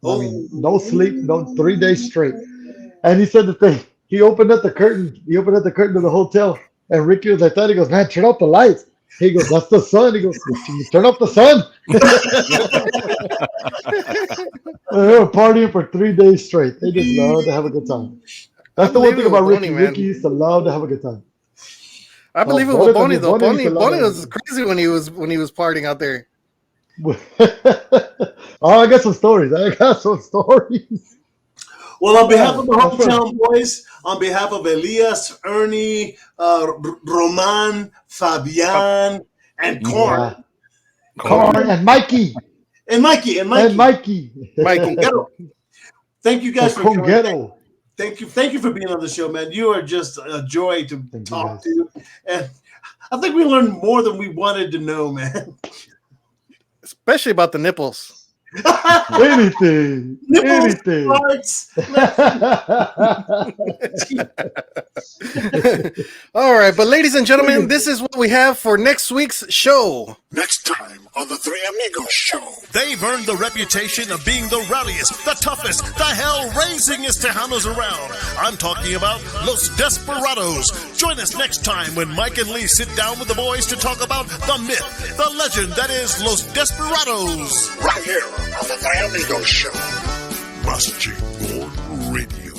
I mean, no sleep, no 3 days straight. And he said that he opened up the curtain. He opened up the curtain to the hotel, and Ricky was like that. He goes, "Man, turn off the lights." He goes, "That's the sun." He goes, "You turn off the sun." They were partying for 3 days straight. They just love to have a good time. That's the one thing about Ricky. Ricky used to love to have a good time. I believe it with Bonnie though. Bonnie was crazy when he was partying out there. Oh, I got some stories. Well, on behalf of the Hometown Boys, on behalf of Elias, Ernie, Roman, Fabian, and Corn. Corn and Mikey. And Mikey. Thank you guys for coming. Thank you for being on the show, man. You are just a joy to talk to. And I think we learned more than we wanted to know, man. Especially about the nipples. Anything. All right, but ladies and gentlemen, this is what we have for next week's show. Next time on the Three Amigos Show. They've earned the reputation of being the rowdiest, the toughest, the hell-raisingest Tejanos around. I'm talking about Los Desperados. Join us next time when Mike and Lee sit down with the boys to talk about the myth, the legend that is Los Desperados. Right here on the Three Amigos Show. Más Chingón Radio.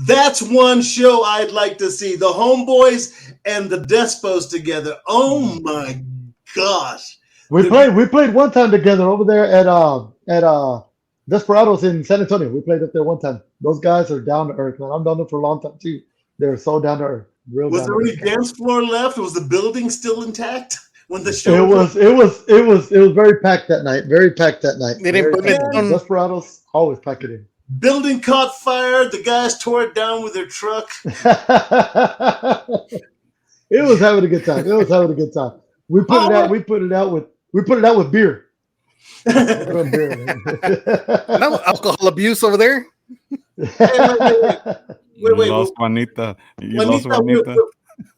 That's one show I'd like to see. The Homeboys and the Despos together. Oh my gosh. We played one time together over there at Desperados in San Antonio. We played up there one time. Those guys are down to earth, man. I've known them for a long time too. They're so down to earth. Was there any dance floor left? Was the building still intact when the show? It was very packed that night. Very packed that night. They didn't put it on. Desperados always pack it in. Building caught fire. The guys tore it down with their truck. It was having a good time. We put it out with beer. No alcohol abuse over there. Wait, lost Juanita.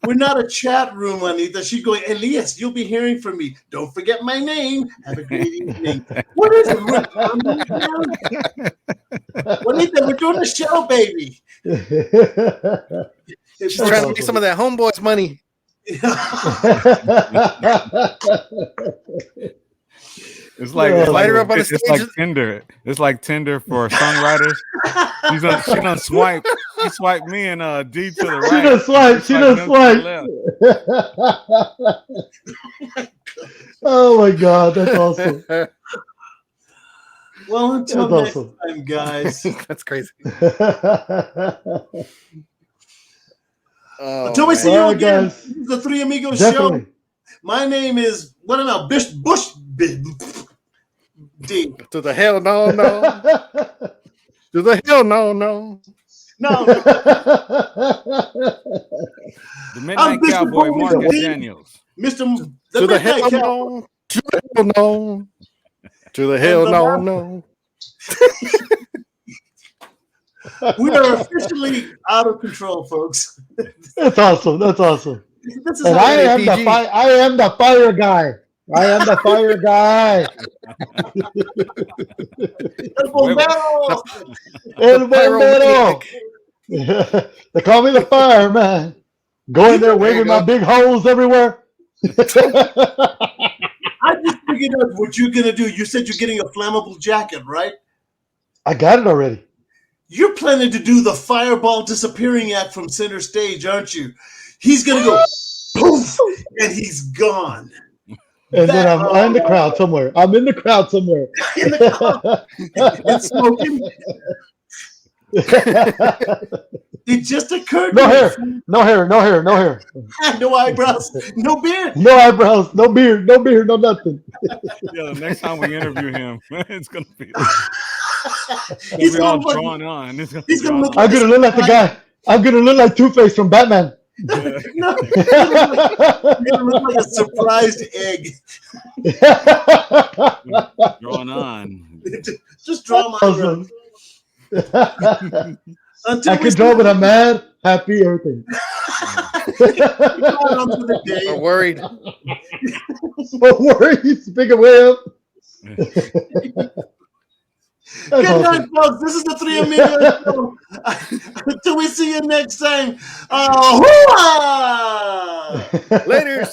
We're not a chat room, Juanita. She's going, Elias, you'll be hearing from me. Don't forget my name. Have a great evening. What is it? Juanita, we're doing a show, baby. She's trying to make some of that Homeboyz money. It's like Tinder. It's like Tinder for songwriters. She done swipe. She swiped me and D to the right. She done swipe. Oh my God, that's awesome. Well, until next time, guys. That's crazy. Until we see you again, this is the Three Amigos Show. My name is Bush. D. To the hell no. To the hell no. No. The Midnight Cowboy, Marcus Daniels. Mr. To the hell no. To the hell no. To the hell no. We are officially out of control, folks. That's awesome. This is and I am the fire guy. El bombero. They call me the fireman. Going there waving my big holes everywhere. I just figured out what you're going to do. You said you're getting a flammable jacket, right? I got it already. You're planning to do the fireball disappearing act from center stage, aren't you? He's going to go poof, and he's gone. And then I'm in the crowd somewhere. In the crowd. And smoking. It just occurred. No hair. No eyebrows. No beard. No eyebrows. No beard. No nothing. Yeah, the next time we interview him, it's gonna be. He's all drawn on. I'm gonna look like the guy. I'm gonna look like Two-Face from Batman. No, it look like a surprised egg. Drawn on. Just draw my eyebrows. I can draw when I'm mad, happy, everything. I'm worried. Don't worry, speak away up. That's Good night, awesome. folks. This is the Three Amigos Show. Until we see you next time. Hoo-ah! Later.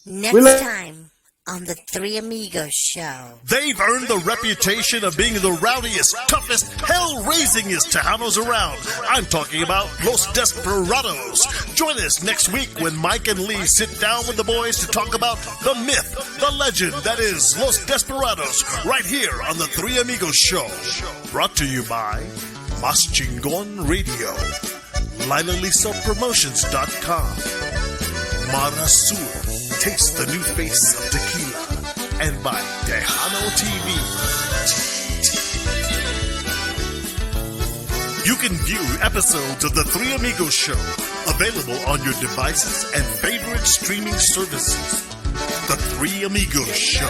Next time on the Three Amigos Show. They've earned the reputation of being the rowdiest, toughest, hell-raisingest Tejanos around. I'm talking about Los Desperados. Join us next week when Mike and Lee sit down with the boys to talk about the myth, the legend that is Los Desperados, right here on the Three Amigos Show. Brought to you by Mas Chingon Radio, LilaLisaPromotions.com, Mara Sur, taste the new face of tequila, and by Tejano TV. You can view episodes of The Three Amigos Show, available on your devices and favorite streaming services. The Three Amigos Show.